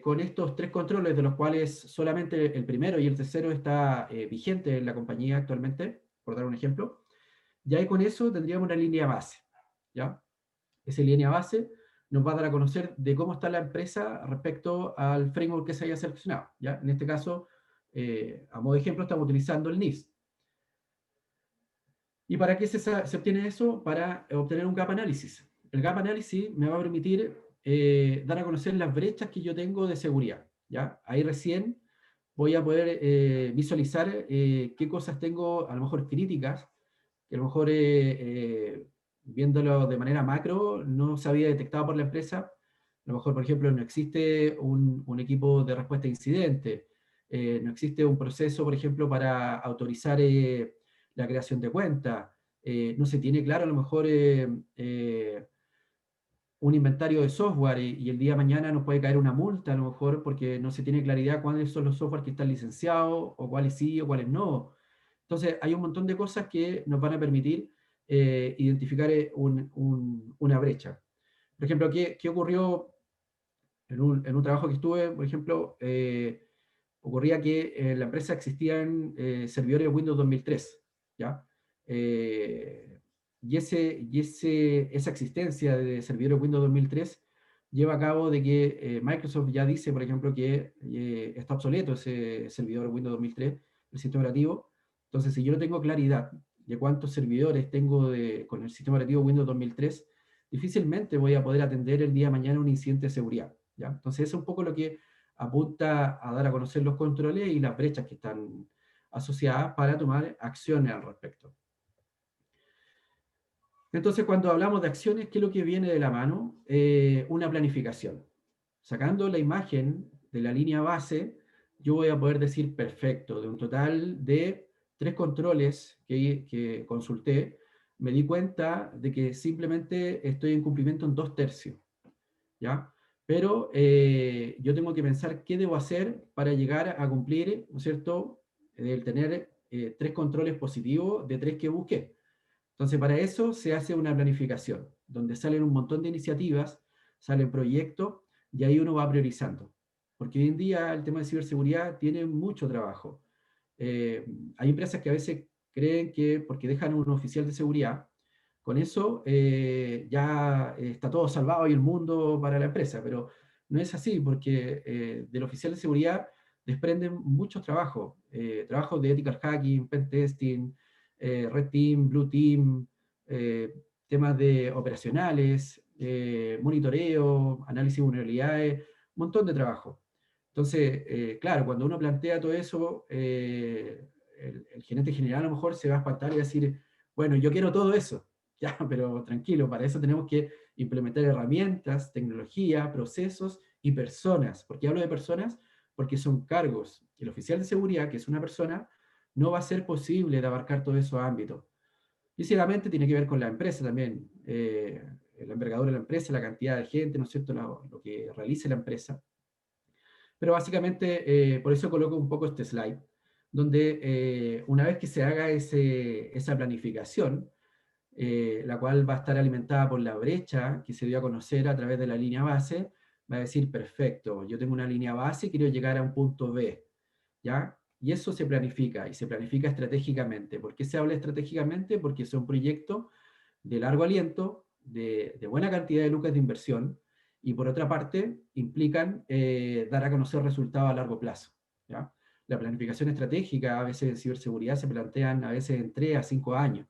S2: con estos 3 controles, de los cuales solamente el primero y el tercero está vigente en la compañía actualmente, por dar un ejemplo, ya con eso tendríamos una línea base, ¿ya? Esa línea base nos va a dar a conocer de cómo está la empresa respecto al framework que se haya seleccionado, ¿ya? En este caso, a modo de ejemplo, estamos utilizando el NIST. ¿Y para qué se obtiene eso? Para obtener un gap análisis. El gap análisis me va a permitir dar a conocer las brechas que yo tengo de seguridad, ¿ya? Ahí recién voy a poder visualizar qué cosas tengo a lo mejor críticas, que a lo mejor viéndolo de manera macro no se había detectado por la empresa. A lo mejor, por ejemplo, no existe un equipo de respuesta a incidentes, no existe un proceso, por ejemplo, para autorizar la creación de cuenta, no se tiene claro a lo mejor un inventario de software y el día de mañana nos puede caer una multa a lo mejor porque no se tiene claridad cuáles son los software que están licenciados o cuáles sí o cuáles no. Entonces hay un montón de cosas que nos van a permitir identificar una brecha. Por ejemplo, ¿qué ocurrió en un trabajo que estuve? Por ejemplo, ocurría que en la empresa existían servidores Windows 2003, ¿ya? Esa existencia de servidores Windows 2003 lleva a cabo de que Microsoft ya dice, por ejemplo, que está obsoleto ese servidor Windows 2003, el sistema operativo. Entonces, si yo no tengo claridad de cuántos servidores tengo con el sistema operativo Windows 2003, difícilmente voy a poder atender el día de mañana un incidente de seguridad, ¿ya? Entonces, eso es un poco lo que apunta a dar a conocer los controles y las brechas que están asociadas para tomar acciones al respecto. Entonces, cuando hablamos de acciones, ¿qué es lo que viene de la mano? Una planificación. Sacando la imagen de la línea base, yo voy a poder decir, perfecto, de un total de 3 controles que consulté, me di cuenta de que simplemente estoy en cumplimiento en 2/3, ¿ya? Pero yo tengo que pensar qué debo hacer para llegar a cumplir, ¿no es cierto?, el tener 3 controles positivos de 3 que busqué. Entonces, para eso se hace una planificación, donde salen un montón de iniciativas, salen proyectos, y ahí uno va priorizando. Porque hoy en día el tema de ciberseguridad tiene mucho trabajo. Hay empresas que a veces creen que porque dejan un oficial de seguridad, con eso ya está todo salvado y el mundo para la empresa, pero no es así, porque del oficial de seguridad desprenden muchos trabajos, trabajos de ethical hacking, pen testing, red team, blue team, eh, temas de operacionales, monitoreo, análisis de vulnerabilidades, un montón de trabajo. Entonces, claro, cuando uno plantea todo eso, el gerente general a lo mejor se va a espantar y va a decir, bueno, yo quiero todo eso, ya, pero tranquilo, para eso tenemos que implementar herramientas, tecnología, procesos y personas. ¿Por qué hablo de personas? Porque son cargos. El oficial de seguridad, que es una persona, no va a ser posible de abarcar todos esos ámbitos. Físicamente tiene que ver con la empresa también, la envergadura de la empresa, la cantidad de gente, ¿no es cierto?, lo que realice la empresa. Pero básicamente, por eso coloco un poco este slide, donde una vez que se haga esa planificación, la cual va a estar alimentada por la brecha que se dio a conocer a través de la línea base, va a decir, perfecto, yo tengo una línea base y quiero llegar a un punto B, ¿ya? Y eso se planifica, y se planifica estratégicamente. ¿Por qué se habla estratégicamente? Porque es un proyecto de largo aliento, de buena cantidad de lucas de inversión, y por otra parte, implican dar a conocer resultados a largo plazo, ¿ya? La planificación estratégica, a veces en ciberseguridad, se plantean a veces en 3 a 5 años.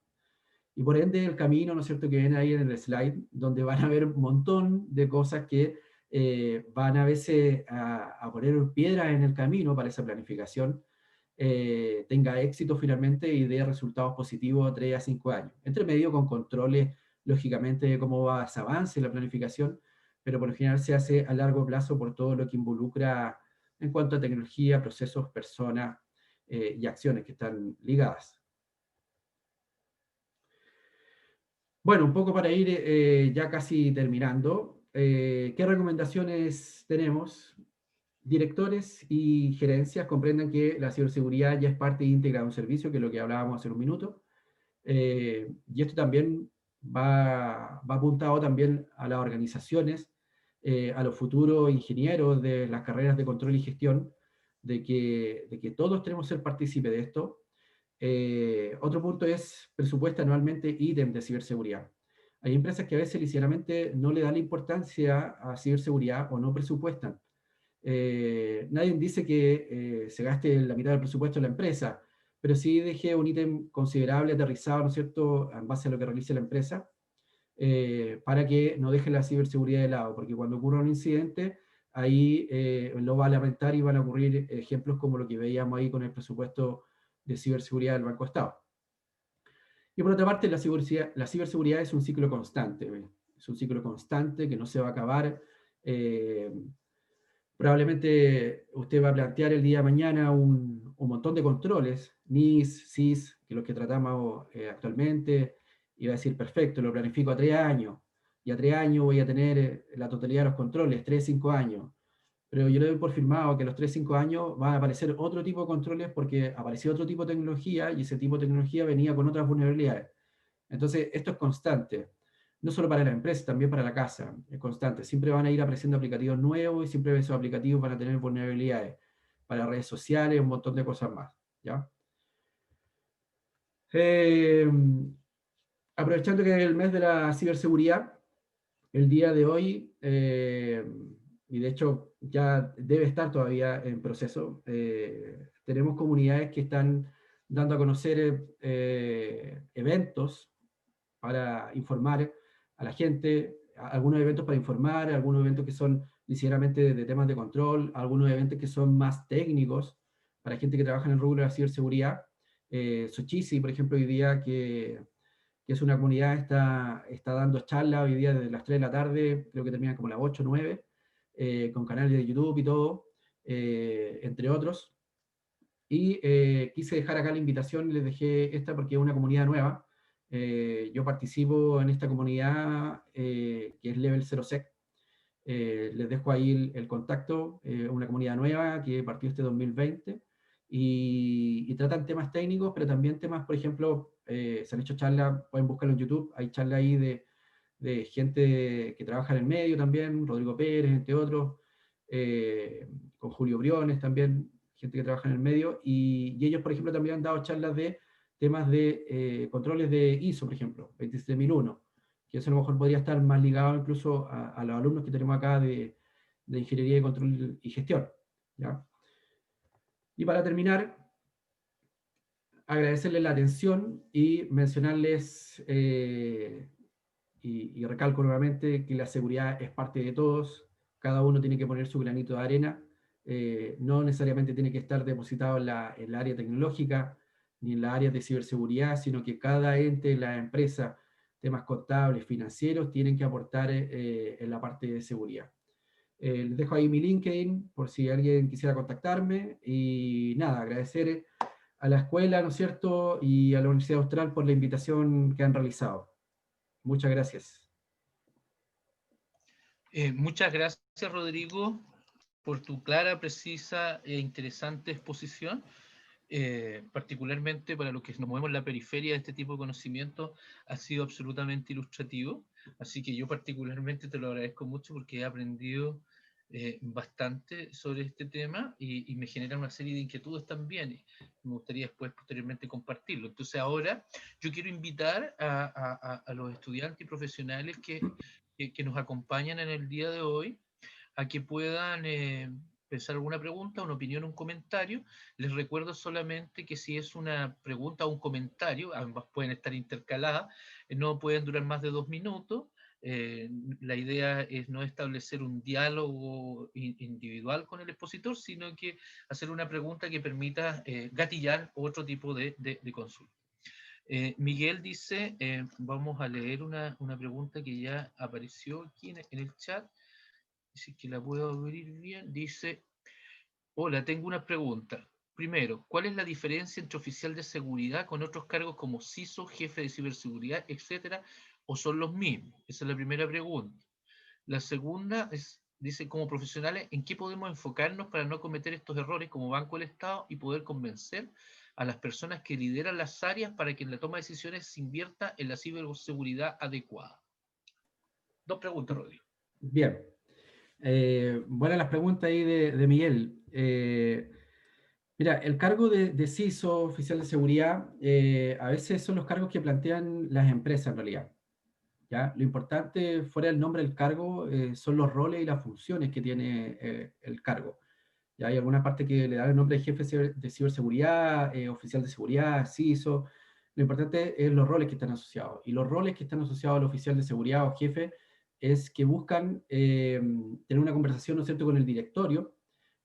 S2: Y por ende, el camino, ¿no es cierto?, que viene ahí en el slide, donde van a ver un montón de cosas que van a veces a poner piedras en el camino para esa planificación, tenga éxito finalmente y dé resultados positivos a 3 a 5 años. Entre medio con controles, lógicamente, de cómo va ese avance la planificación, pero por lo general se hace a largo plazo por todo lo que involucra en cuanto a tecnología, procesos, personas y acciones que están ligadas. Bueno, un poco para ir ya casi terminando, ¿qué recomendaciones tenemos? Directores y gerencias comprendan que la ciberseguridad ya es parte íntegra de un servicio, que es lo que hablábamos hace un minuto, y esto también va apuntado también a las organizaciones, a los futuros ingenieros de las carreras de control y gestión, de que todos tenemos que ser partícipes de esto. Otro punto es presupuesta anualmente ítem de ciberseguridad. Hay empresas que a veces ligeramente no le dan la importancia a ciberseguridad o no presupuestan. Nadie dice que se gaste la mitad del presupuesto de la empresa, pero sí deje un ítem considerable aterrizado, ¿no es cierto?, en base a lo que realice la empresa, para que no deje la ciberseguridad de lado, porque cuando ocurra un incidente, ahí lo va a lamentar y van a ocurrir ejemplos como lo que veíamos ahí con el presupuesto de ciberseguridad del Banco Estado. Y por otra parte, la ciberseguridad es un ciclo constante, ¿ve? Es un ciclo constante que no se va a acabar. Eh, Probablemente usted va a plantear el día de mañana un montón de controles, NIS, SIS, que es lo que tratamos actualmente, y va a decir, perfecto, lo planifico a 3 años, y a 3 años voy a tener la totalidad de los controles, 3, 5 años. Pero yo le doy por firmado que a los 3, 5 años van a aparecer otro tipo de controles porque apareció otro tipo de tecnología y ese tipo de tecnología venía con otras vulnerabilidades. Entonces, esto es constante, no solo para la empresa, también para la casa, es constante. Siempre van a ir apareciendo aplicativos nuevos y siempre esos aplicativos van a tener vulnerabilidades para redes sociales, un montón de cosas más, ¿ya? Eh, Aprovechando que es el mes de la ciberseguridad, el día de hoy, y de hecho ya debe estar todavía en proceso, tenemos comunidades que están dando a conocer eventos para informar a la gente, algunos eventos para informar, algunos eventos que son ligeramente de temas de control, algunos eventos que son más técnicos para gente que trabaja en el rubro de la ciberseguridad. Sochisi, por ejemplo, hoy día que es una comunidad, está dando charlas hoy día desde las 3 de la tarde, creo que termina como las 8 o 9, con canales de YouTube y todo, entre otros. Y quise dejar acá la invitación, les dejé esta porque es una comunidad nueva. Yo participo en esta comunidad que es Level 0 Sec. Les dejo ahí el contacto, una comunidad nueva que partió este 2020 y tratan temas técnicos, pero también temas, por ejemplo, se han hecho charlas, pueden buscarlo en YouTube, hay charlas ahí de gente que trabaja en el medio también, Rodrigo Pérez, entre otros, con Julio Briones también, gente que trabaja en el medio, y ellos, por ejemplo, también han dado charlas de temas de controles de ISO, por ejemplo, 27001, que eso a lo mejor podría estar más ligado incluso a los alumnos que tenemos acá de Ingeniería de Control y Gestión, ¿ya? Y para terminar, agradecerles la atención y mencionarles, y recalco nuevamente, que la seguridad es parte de todos, cada uno tiene que poner su granito de arena, no necesariamente tiene que estar depositado en la área tecnológica, ni en la área de ciberseguridad, sino que cada ente, la empresa, temas contables, financieros, tienen que aportar en la parte de seguridad. Les dejo ahí mi LinkedIn por si alguien quisiera contactarme, y nada, agradecer a la escuela, ¿no es cierto?, y a la Universidad Austral por la invitación que han realizado. Muchas gracias.
S1: Muchas gracias, Rodrigo, por tu clara, precisa e interesante exposición. Particularmente para los que nos movemos en la periferia de este tipo de conocimiento, ha sido absolutamente ilustrativo. Así que yo particularmente te lo agradezco mucho porque he aprendido bastante sobre este tema y me genera una serie de inquietudes también. Y me gustaría después, posteriormente, compartirlo. Entonces ahora yo quiero invitar a los estudiantes y profesionales que nos acompañan en el día de hoy a que puedan pensar alguna pregunta, una opinión, un comentario. Les recuerdo solamente que si es una pregunta o un comentario, ambas pueden estar intercaladas, no pueden durar más de 2 minutos. La idea es no establecer un diálogo individual con el expositor, sino que hacer una pregunta que permita gatillar otro tipo de consulta. Miguel dice, vamos a leer una pregunta que ya apareció aquí en el chat, si es que la puedo abrir bien. Dice, hola, tengo una pregunta. Primero, ¿cuál es la diferencia entre oficial de seguridad con otros cargos como CISO, jefe de ciberseguridad, etcétera, o son los mismos? Esa es la primera pregunta. La segunda es, dice, como profesionales, ¿en qué podemos enfocarnos para no cometer estos errores como Banco del Estado y poder convencer a las personas que lideran las áreas para que en la toma de decisiones se invierta en la ciberseguridad adecuada? Dos preguntas, Rodrigo.
S2: Bien. Buenas las preguntas ahí de Miguel. Mira, el cargo de CISO, oficial de seguridad, a veces son los cargos que plantean las empresas en realidad. ¿Ya? Lo importante, fuera del nombre del cargo, son los roles y las funciones que tiene el cargo. ¿Ya? Hay alguna parte que le da el nombre de jefe de ciberseguridad, oficial de seguridad, CISO. Lo importante es los roles que están asociados. Y los roles que están asociados al oficial de seguridad o jefe es que buscan tener una conversación, ¿no es cierto?, con el directorio,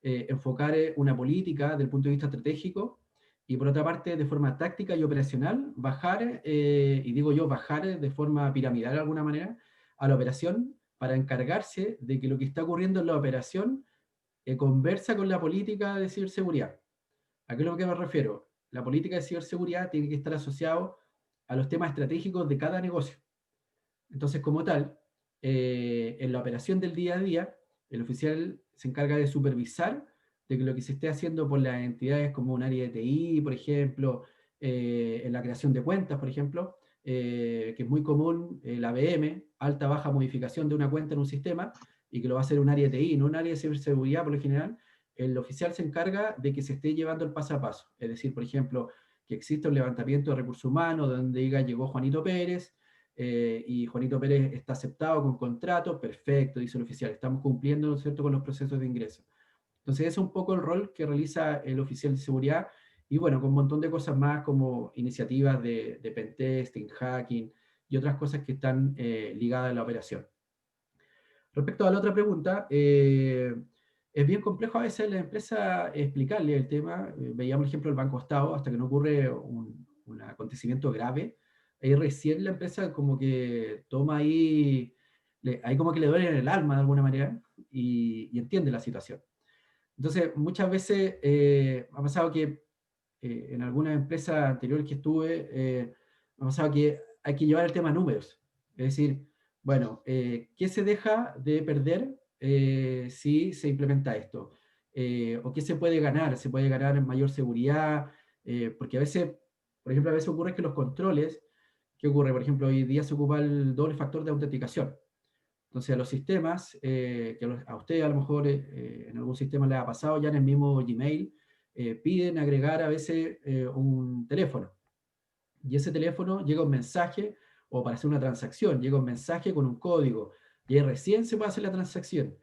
S2: enfocar una política desde el punto de vista estratégico, y por otra parte, de forma táctica y operacional, bajar, y digo yo, bajar de forma piramidal de alguna manera, a la operación para encargarse de que lo que está ocurriendo en la operación conversa con la política de ciberseguridad. ¿A qué es lo que me refiero? La política de ciberseguridad tiene que estar asociado a los temas estratégicos de cada negocio. Entonces, como tal, en la operación del día a día, el oficial se encarga de supervisar de que lo que se esté haciendo por las entidades como un área de TI, por ejemplo, en la creación de cuentas, por ejemplo, que es muy común, la ABM, alta baja modificación de una cuenta en un sistema, y que lo va a hacer un área de TI, no un área de ciberseguridad por lo general. El oficial se encarga de que se esté llevando el paso a paso. Es decir, por ejemplo, que exista un levantamiento de recursos humanos donde diga llegó Juanito Pérez, y Juanito Pérez está aceptado con contrato, perfecto, dice el oficial, estamos cumpliendo, ¿no es cierto?, con los procesos de ingreso. Entonces, ese es un poco el rol que realiza el oficial de seguridad, y bueno, con un montón de cosas más como iniciativas de pentesting, hacking y otras cosas que están ligadas a la operación. Respecto a la otra pregunta, es bien complejo a veces en la empresa explicarle el tema. Veíamos el ejemplo del Banco Estado, hasta que no ocurre un acontecimiento grave, ahí recién la empresa como que toma ahí, ahí como que le duele en el alma de alguna manera, y entiende la situación. Entonces, muchas veces ha pasado que en algunas empresas anteriores que estuve, ha pasado que hay que llevar el tema a números. Es decir, bueno, ¿qué se deja de perder si se implementa esto? ¿O qué se puede ganar? ¿Se puede ganar en mayor seguridad? Porque a veces, por ejemplo, a veces ocurre que los controles, ¿qué ocurre? Por ejemplo, hoy día se ocupa el doble factor de autenticación. Entonces, a los sistemas, que a usted a lo mejor en algún sistema le ha pasado, ya en el mismo Gmail, piden agregar a veces un teléfono. Y ese teléfono llega un mensaje, o para hacer una transacción, llega un mensaje con un código, y ahí recién se puede hacer la transacción.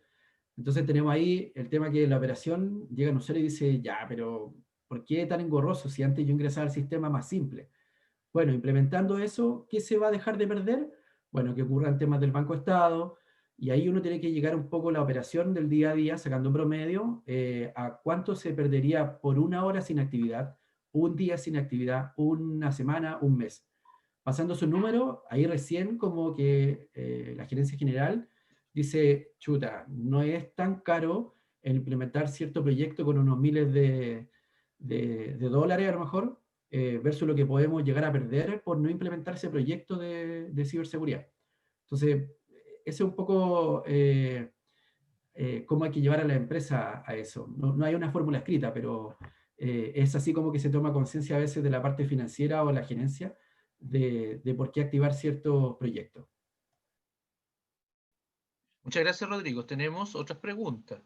S2: Entonces tenemos ahí el tema que la operación llega a nosotros y dice, ya, pero ¿por qué tan engorroso si antes yo ingresaba al sistema más simple? Bueno, implementando eso, ¿qué se va a dejar de perder? Bueno, que ocurran temas del Banco Estado, y ahí uno tiene que llegar un poco a la operación del día a día, sacando un promedio, a cuánto se perdería por una hora sin actividad, un día sin actividad, una semana, un mes, pasando su número, ahí recién como que la gerencia general dice, chuta, no es tan caro el implementar cierto proyecto con unos miles de dólares a lo mejor, versus lo que podemos llegar a perder por no implementar ese proyecto de ciberseguridad. Entonces, ese es un poco cómo hay que llevar a la empresa a eso. No, no hay una fórmula escrita, pero es así como que se toma conciencia a veces de la parte financiera o la gerencia de por qué activar ciertos proyectos.
S1: Muchas gracias, Rodrigo. Tenemos otras preguntas.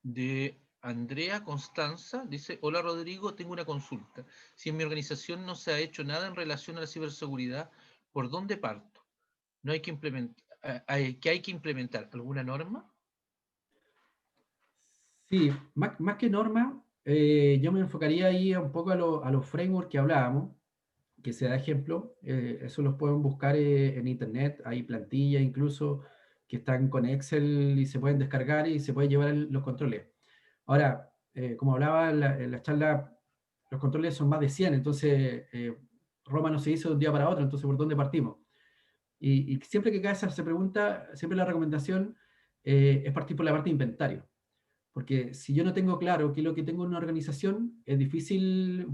S1: De Andrea Constanza, dice, hola Rodrigo, tengo una consulta. Si en mi organización no se ha hecho nada en relación a la ciberseguridad, ¿por dónde parto? ¿No hay que implementar, ¿qué hay que implementar? ¿Alguna norma?
S2: Sí, más que norma, yo me enfocaría ahí un poco a los frameworks que hablábamos, que se da ejemplo, eso los pueden buscar en internet, hay plantillas incluso que están con Excel y se pueden descargar y se pueden llevar los controles. Ahora, como hablaba en la charla, los controles son más de 100, entonces Roma no se hizo de un día para otro, entonces ¿por dónde partimos? Y siempre que Casa se pregunta, siempre la recomendación es partir por la parte de inventario. Porque si yo no tengo claro qué es lo que tengo en una organización, es difícil,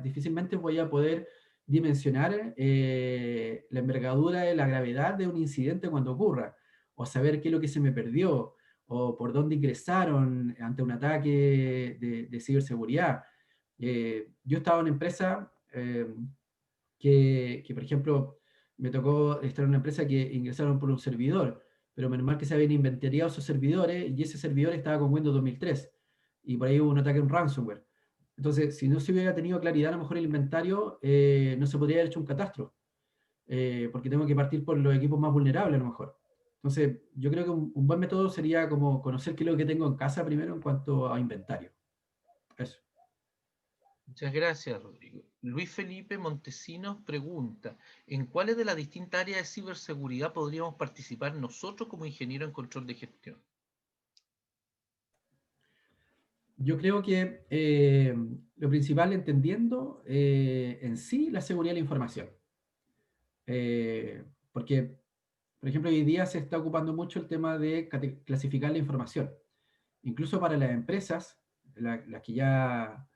S2: difícilmente voy a poder dimensionar la envergadura y la gravedad de un incidente cuando ocurra, o saber qué es lo que se me perdió, o por dónde ingresaron ante un ataque de ciberseguridad. Yo estaba en una empresa que, por ejemplo, me tocó estar en una empresa que ingresaron por un servidor, pero menos mal que se habían inventariado esos servidores y ese servidor estaba con Windows 2003 y por ahí hubo un ataque en ransomware. Entonces, si no se hubiera tenido claridad, a lo mejor el inventario no se podría haber hecho un catastro, porque tengo que partir por los equipos más vulnerables a lo mejor. Entonces, yo creo que un buen método sería como conocer qué es lo que tengo en casa primero en cuanto a inventario. Eso.
S1: Muchas gracias, Rodrigo. Luis Felipe Montesinos pregunta, ¿en cuáles de las distintas áreas de ciberseguridad podríamos participar nosotros como ingenieros en control de gestión?
S2: Yo creo que lo principal entendiendo en sí la seguridad de la información. Porque, por ejemplo, hoy día se está ocupando mucho el tema de clasificar la información. Incluso para las empresas, las que ya...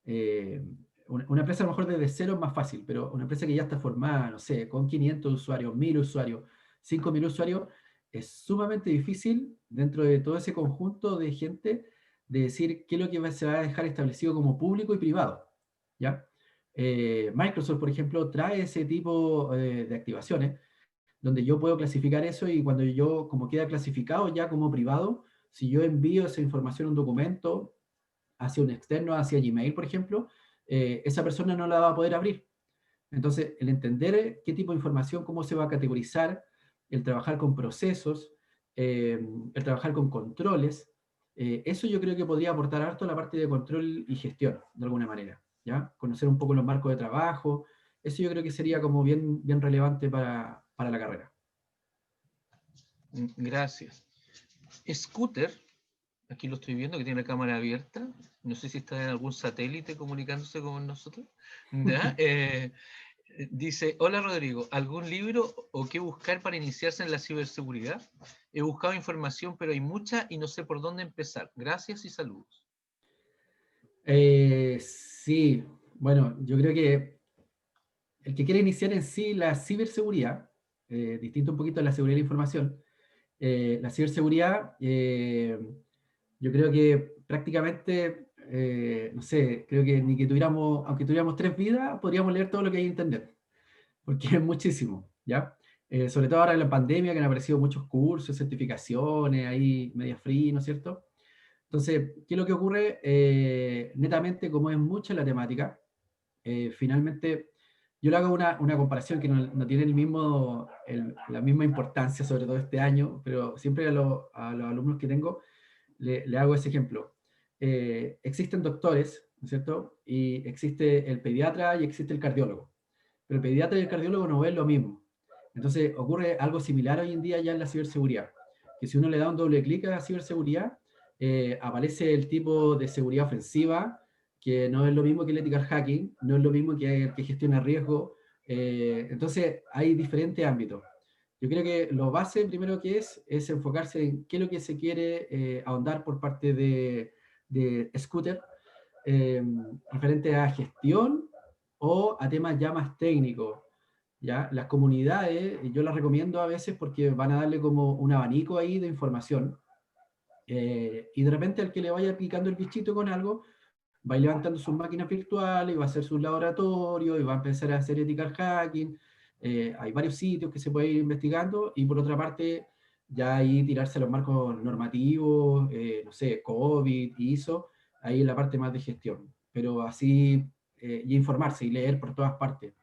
S2: eh, una empresa a lo mejor desde cero es más fácil, pero una empresa que ya está formada, no sé, con 500 usuarios, 1000 usuarios, 5000 usuarios, es sumamente difícil dentro de todo ese conjunto de gente de decir qué es lo que se va a dejar establecido como público y privado, ¿ya? Microsoft, por ejemplo, trae ese tipo de activaciones donde yo puedo clasificar eso y cuando yo, como queda clasificado ya como privado, si yo envío esa información, un documento, hacia un externo, hacia Gmail, por ejemplo, esa persona no la va a poder abrir. Entonces, el entender qué tipo de información, cómo se va a categorizar, el trabajar con procesos, el trabajar con controles, eso yo creo que podría aportar harto a la parte de control y gestión, de alguna manera, ¿ya? Conocer un poco los marcos de trabajo, eso yo creo que sería como bien relevante para la carrera.
S1: Gracias. Scooter, aquí lo estoy viendo que tiene la cámara abierta. No sé si está en algún satélite comunicándose con nosotros. ¿Ya? Dice, hola Rodrigo, ¿algún libro o qué buscar para iniciarse en la ciberseguridad? He buscado información, pero hay mucha y no sé por dónde empezar. Gracias y saludos.
S2: Sí, bueno, yo creo que el que quiere iniciar en sí la ciberseguridad, distinto un poquito a la seguridad de la información, la ciberseguridad, yo creo que prácticamente, no sé, creo que ni que tuviéramos, aunque tuviéramos 3 vidas, podríamos leer todo lo que hay en Internet, porque es muchísimo, ¿ya? Sobre todo ahora en la pandemia, que han aparecido muchos cursos, certificaciones, ahí media free, ¿no es cierto? Entonces, ¿qué es lo que ocurre? Netamente, como es mucha la temática, finalmente yo le hago una comparación que no tiene la misma importancia, sobre todo este año, pero siempre a los alumnos que tengo le hago ese ejemplo. Existen doctores, ¿no es cierto? Y existe el pediatra y existe el cardiólogo. Pero el pediatra y el cardiólogo no ven lo mismo. Entonces ocurre algo similar hoy en día ya en la ciberseguridad, que si uno le da un doble clic a la ciberseguridad, aparece el tipo de seguridad ofensiva, que no es lo mismo que el ethical hacking, no es lo mismo que el que gestiona riesgo. Entonces, hay diferentes ámbitos. Yo creo que lo base, primero que es enfocarse en qué es lo que se quiere ahondar por parte de Scooter, referente a gestión o a temas ya más técnicos. ¿Ya? Las comunidades, yo las recomiendo a veces porque van a darle como un abanico ahí de información, y de repente al que le vaya picando el bichito con algo, va a ir levantando sus máquinas virtuales, y va a hacer sus laboratorios, y va a empezar a hacer ethical hacking. Hay varios sitios que se puede ir investigando, y por otra parte, ya ahí tirarse a los marcos normativos, no sé, COVID, ISO, ahí en la parte más de gestión. Pero así, y informarse y leer por todas partes.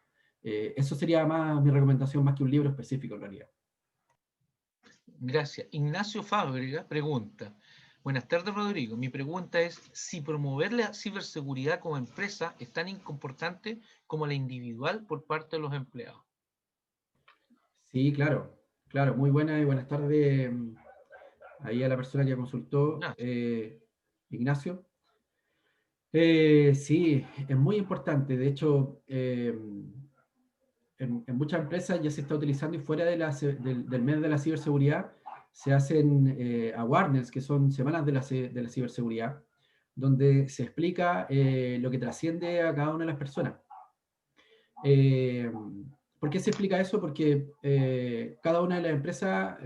S2: Eso sería más mi recomendación, más que un libro específico en realidad.
S1: Gracias. Ignacio Fábrega pregunta, buenas tardes Rodrigo, mi pregunta es si promover la ciberseguridad como empresa es tan importante como la individual por parte de los empleados.
S2: Sí, claro, claro, muy buena y buenas tardes ahí a la persona que consultó,
S1: Ignacio.
S2: Ignacio. Sí, es muy importante. De hecho, en muchas empresas ya se está utilizando, y fuera del mes de la ciberseguridad se hacen awareness, que son semanas de la ciberseguridad, donde se explica lo que trasciende a cada una de las personas. Eh, ¿Por qué se explica eso? Porque cada una de las empresas,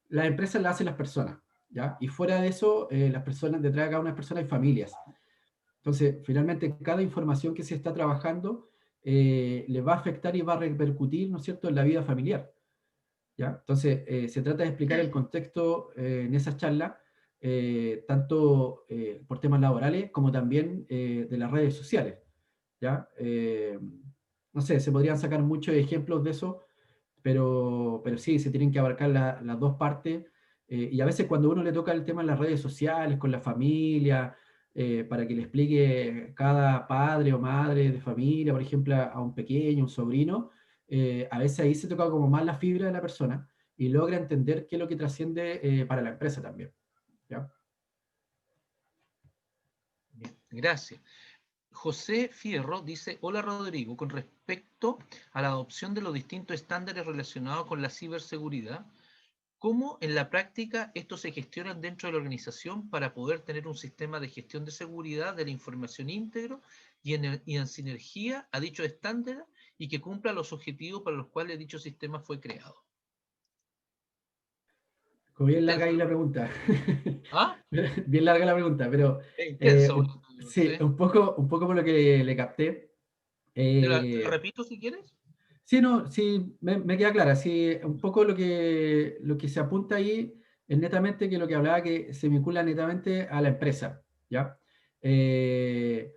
S2: las empresas las hacen las personas, ¿ya? Y fuera de eso, las personas, detrás de cada una de las personas hay familias. Entonces, finalmente, cada información que se está trabajando le va a afectar y va a repercutir, ¿no es cierto?, en la vida familiar, ¿ya? Entonces, se trata de explicar el contexto en esa charla, tanto por temas laborales como también de las redes sociales, ¿ya? No sé, se podrían sacar muchos ejemplos de eso, pero sí, se tienen que abarcar las dos partes. Y a veces cuando uno le toca el tema en las redes sociales, con la familia, para que le explique cada padre o madre de familia, por ejemplo, a un pequeño, un sobrino, a veces ahí se toca como más la fibra de la persona y logra entender qué es lo que trasciende para la empresa también. ¿Ya?
S1: Bien, gracias. José Fierro dice, hola Rodrigo, con respecto a la adopción de los distintos estándares relacionados con la ciberseguridad, ¿cómo en la práctica estos se gestionan dentro de la organización para poder tener un sistema de gestión de seguridad de la información íntegro y en sinergia a dicho estándar y que cumpla los objetivos para los cuales dicho sistema fue creado?
S2: Como bien larga
S1: Intenso,
S2: ahí la
S1: ¿no?
S2: pregunta.
S1: ¿Ah?
S2: Bien larga la pregunta, pero
S1: Es intenso, por eso digo,
S2: sí,
S1: ¿sí?
S2: un poco por lo que le capté.
S1: ¿Te la
S2: Eh,
S1: repito si quieres?
S2: Sí, no, sí, me queda clara. Sí, un poco lo que se apunta ahí es netamente que lo que hablaba, que se vincula netamente a la empresa, ¿ya? Eh,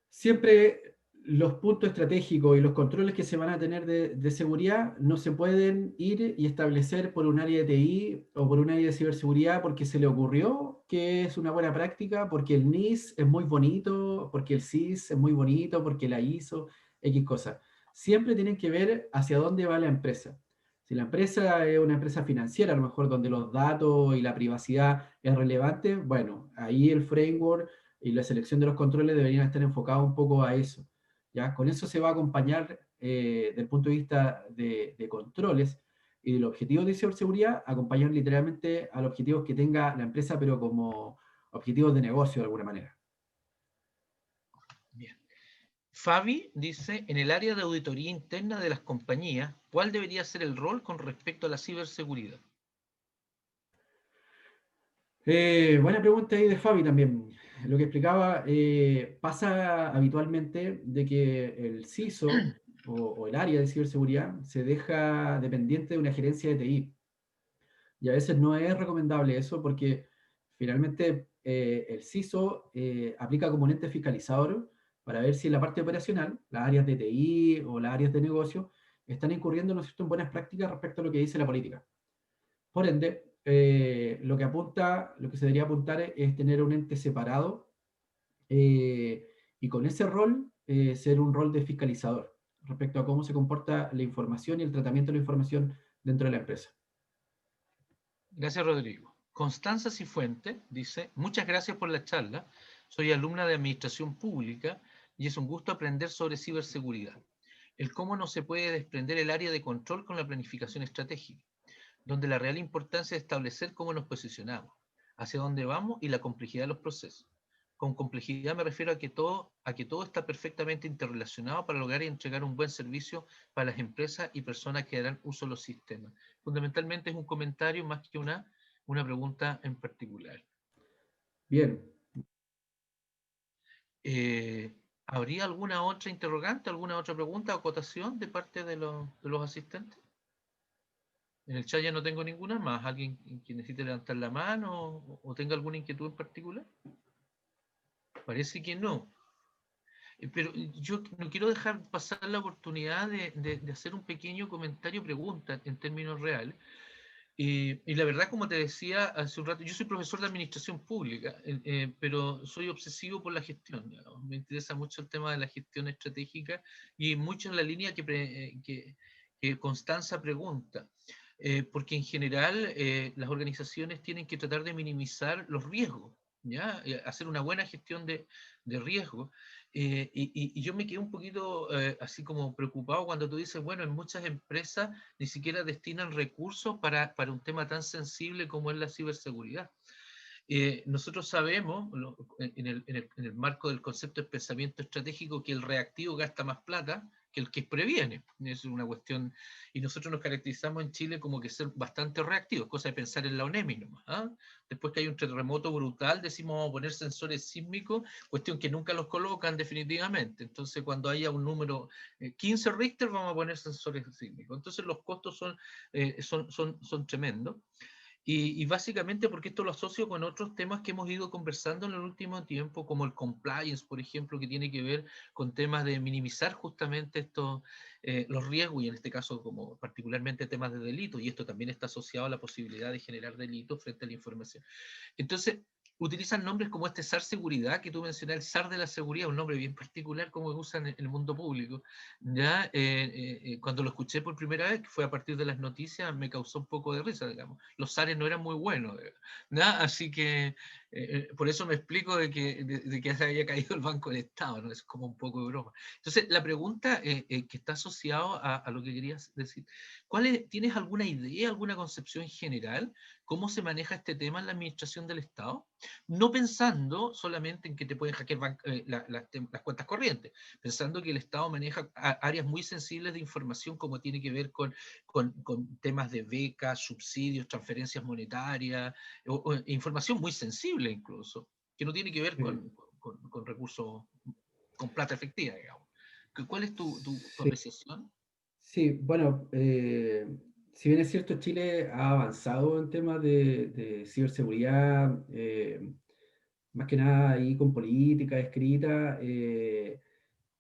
S2: Siempre los puntos estratégicos y los controles que se van a tener de seguridad no se pueden ir y establecer por un área de TI o por un área de ciberseguridad porque se le ocurrió que es una buena práctica, porque el NIS es muy bonito, porque el CIS es muy bonito, porque la ISO, X cosas. Siempre tienen que ver hacia dónde va la empresa. Si la empresa es una empresa financiera, a lo mejor donde los datos y la privacidad es relevante, bueno, ahí el framework y la selección de los controles deberían estar enfocados un poco a eso. ¿Ya? Con eso se va a acompañar desde el punto de vista de controles y del objetivo de ciberseguridad, acompañar literalmente a los objetivos que tenga la empresa, pero como objetivos de negocio de alguna manera.
S1: Bien. Fabi dice, en el área de auditoría interna de las compañías, ¿cuál debería ser el rol con respecto a la ciberseguridad?
S2: Buena pregunta ahí de Fabi también. Lo que explicaba, pasa habitualmente de que el CISO o el área de ciberseguridad se deja dependiente de una gerencia de TI. Y a veces no es recomendable eso porque finalmente el CISO aplica como un ente fiscalizador para ver si en la parte operacional, las áreas de TI o las áreas de negocio, están incurriendo, ¿no es cierto?, en buenas prácticas respecto a lo que dice la política. Por ende, lo que se debería apuntar es tener un ente separado, y con ese rol ser un rol de fiscalizador respecto a cómo se comporta la información y el tratamiento de la información dentro de la empresa.
S1: Gracias, Rodrigo. Constanza Cifuentes dice, muchas gracias por la charla. Soy alumna de Administración Pública y es un gusto aprender sobre ciberseguridad. El cómo no se puede desprender el área de control con la planificación estratégica, donde la real importancia es establecer cómo nos posicionamos, hacia dónde vamos y la complejidad de los procesos. Con complejidad me refiero a que todo está perfectamente interrelacionado para lograr y entregar un buen servicio para las empresas y personas que harán uso de los sistemas. Fundamentalmente es un comentario más que una pregunta en particular.
S2: Bien.
S1: ¿Habría alguna otra interrogante, alguna otra pregunta o acotación de parte de los asistentes? En el chat ya no tengo ninguna más. ¿Alguien que necesite levantar la mano o tenga alguna inquietud en particular? Parece que no. Pero yo no quiero dejar pasar la oportunidad de hacer un pequeño comentario pregunta en términos reales. Y la verdad, como te decía hace un rato, yo soy profesor de administración pública, pero soy obsesivo por la gestión, digamos. Me interesa mucho el tema de la gestión estratégica y mucho en la línea que Constanza pregunta. Porque en general las organizaciones tienen que tratar de minimizar los riesgos, ¿ya? Hacer una buena gestión de riesgos. Y yo me quedé un poquito así como preocupado cuando tú dices, bueno, en muchas empresas ni siquiera destinan recursos para un tema tan sensible como es la ciberseguridad. Nosotros sabemos, en el marco del concepto de pensamiento estratégico, que el reactivo gasta más plata que el que previene. Es una cuestión, y nosotros nos caracterizamos en Chile como que ser bastante reactivos, cosa de pensar en la ONEMI nomás. ¿Ah? Después que hay un terremoto brutal, decimos vamos a poner sensores sísmicos, cuestión que nunca los colocan definitivamente. Entonces, cuando haya un número 15 Richter, vamos a poner sensores sísmicos. Entonces, los costos son tremendos. Y básicamente porque esto lo asocio con otros temas que hemos ido conversando en el último tiempo, como el compliance, por ejemplo, que tiene que ver con temas de minimizar justamente los riesgos, y en este caso como particularmente temas de delito, y esto también está asociado a la posibilidad de generar delitos frente a la información. Entonces, utilizan nombres como este SAR Seguridad, que tú mencionas, el SAR de la seguridad, un nombre bien particular como usan en el mundo público. ¿Ya? Cuando lo escuché por primera vez, que fue a partir de las noticias, me causó un poco de risa, digamos. Los SARes no eran muy buenos, ¿ya? Así que por eso me explico de que se haya caído el Banco del Estado, ¿no? Es como un poco de broma. Entonces, la pregunta que está asociado a lo que querías decir, ¿tienes alguna idea, alguna concepción general? ¿Cómo se maneja este tema en la administración del Estado? No pensando solamente en que te pueden hackear las cuentas corrientes, pensando que el Estado maneja áreas muy sensibles de información como tiene que ver con temas de becas, subsidios, transferencias monetarias, o información muy sensible incluso, que no tiene que ver con recursos, con plata efectiva, digamos. ¿Cuál es tu
S2: Sí,
S1: apreciación?
S2: sí, bueno, si bien es cierto, Chile ha avanzado en temas de ciberseguridad, más que nada ahí con política escrita,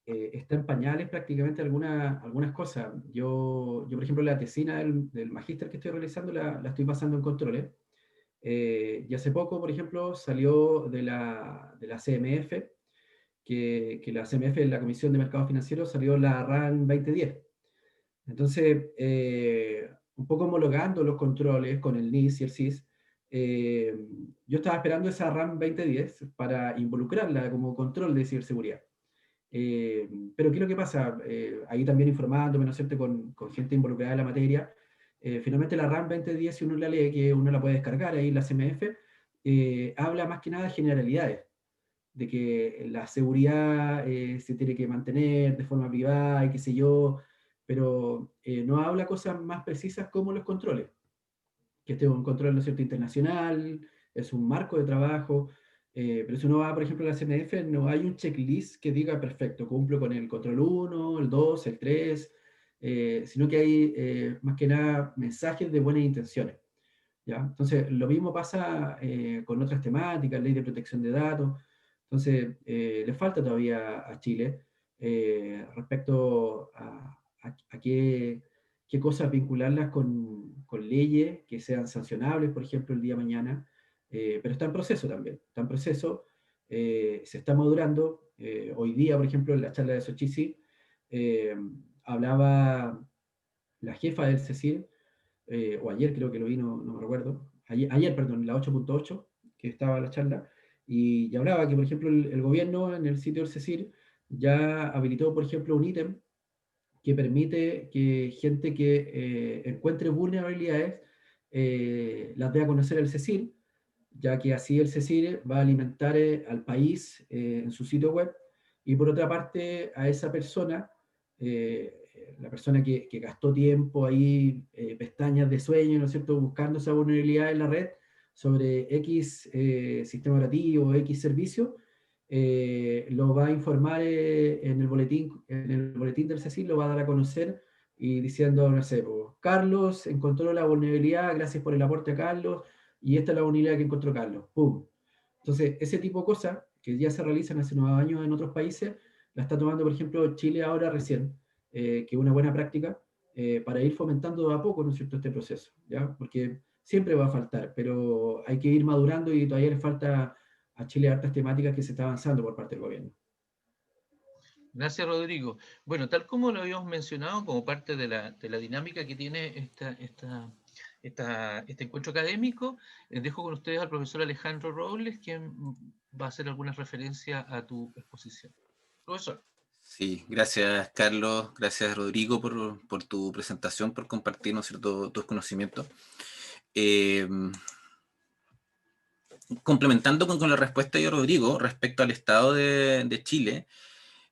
S2: está en pañales prácticamente algunas cosas. Por ejemplo, la tesina del magíster que estoy realizando la estoy pasando en controles. Y hace poco, por ejemplo, salió de la CMF, que la CMF, la Comisión de Mercados Financieros, salió la RAN 2010. Entonces, un poco homologando los controles con el NIS y el SIS, yo estaba esperando esa RAM 2010 para involucrarla como control de ciberseguridad. Pero ¿qué es lo que pasa? Ahí también informándome, ¿no es cierto?, con gente involucrada en la materia. Finalmente la RAM 2010, si uno la lee, que uno la puede descargar ahí, la CMF, habla más que nada de generalidades, de que la seguridad se tiene que mantener de forma privada y qué sé yo, pero no habla cosas más precisas como los controles, que este es un control, ¿no es cierto?, internacional, es un marco de trabajo, pero si uno va, por ejemplo, a la CMF, no hay un checklist que diga, perfecto, cumplo con el control 1, el 2, el 3, sino que hay más que nada mensajes de buenas intenciones. ¿Ya? Entonces, lo mismo pasa con otras temáticas, ley de protección de datos. Entonces, le falta todavía a Chile respecto a qué cosas vincularlas con leyes que sean sancionables, por ejemplo, el día de mañana. Pero está en proceso también, está en proceso, se está madurando. Hoy día, por ejemplo, en la charla de Sochisi, hablaba la jefa del CECIR, o ayer creo que lo vi, no me recuerdo, ayer, perdón, la 8.8, que estaba la charla, y hablaba que, por ejemplo, el gobierno en el sitio del CECIR ya habilitó, por ejemplo, un ítem que permite que gente que encuentre vulnerabilidades las dé a conocer al CECIR, ya que así el CECIR va a alimentar al país en su sitio web, y por otra parte a esa persona, la persona que gastó tiempo ahí, pestañas de sueño, ¿no es cierto?, buscando esa vulnerabilidad en la red sobre X sistema operativo, X servicio, lo va a informar en el boletín del CECIL, lo va a dar a conocer y diciendo, no sé, pues, Carlos encontró la vulnerabilidad, gracias por el aporte a Carlos, y esta es la unidad que encontró Carlos. ¡Pum! Entonces, ese tipo de cosas que ya se realizan hace unos años en otros países, la está tomando, por ejemplo, Chile ahora recién, que es una buena práctica para ir fomentando de a poco, ¿no es cierto?, este proceso, ¿ya? Porque siempre va a faltar, pero hay que ir madurando y todavía le falta a Chile hartas temáticas que se está avanzando por parte del gobierno.
S1: Gracias, Rodrigo. Bueno, tal como lo habíamos mencionado, como parte de la dinámica que tiene este encuentro académico, dejo con ustedes al profesor Alejandro Robles, quien va a hacer alguna referencia a tu exposición. Profesor.
S3: Sí, gracias Carlos, gracias Rodrigo por tu presentación, por compartir, ¿no es cierto?, tus conocimientos. Complementando con la respuesta de Rodrigo respecto al estado de Chile,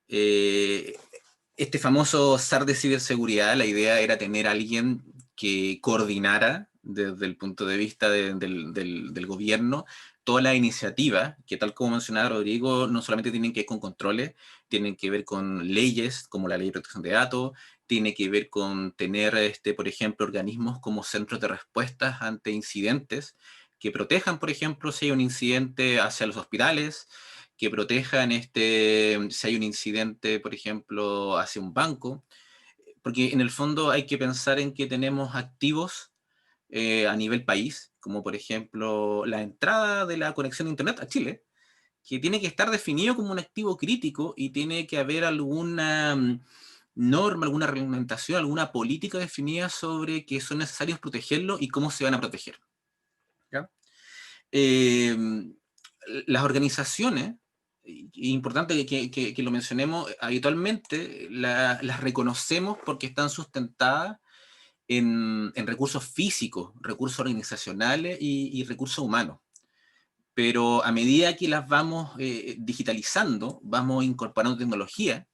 S3: este famoso SAR de ciberseguridad, la idea era tener a alguien que coordinara desde el punto de vista del gobierno toda la iniciativa, que tal como mencionaba Rodrigo, no solamente tienen que ver con controles, tienen que ver con leyes como la Ley de Protección de Datos, tiene que ver con tener, por ejemplo, organismos como centros de respuestas ante incidentes, que protejan, por ejemplo, si hay un incidente hacia los hospitales, que protejan si hay un incidente, por ejemplo, hacia un banco, porque en el fondo hay que pensar en que tenemos activos a nivel país, como por ejemplo la entrada de la conexión a Internet a Chile, que tiene que estar definido como un activo crítico y tiene que haber alguna norma, alguna reglamentación, alguna política definida sobre que son necesarios protegerlo y cómo se van a proteger. ¿Ya? Las organizaciones, importante que lo mencionemos, habitualmente las reconocemos porque están sustentadas en recursos físicos, recursos organizacionales y recursos humanos. Pero a medida que las vamos digitalizando, vamos incorporando tecnología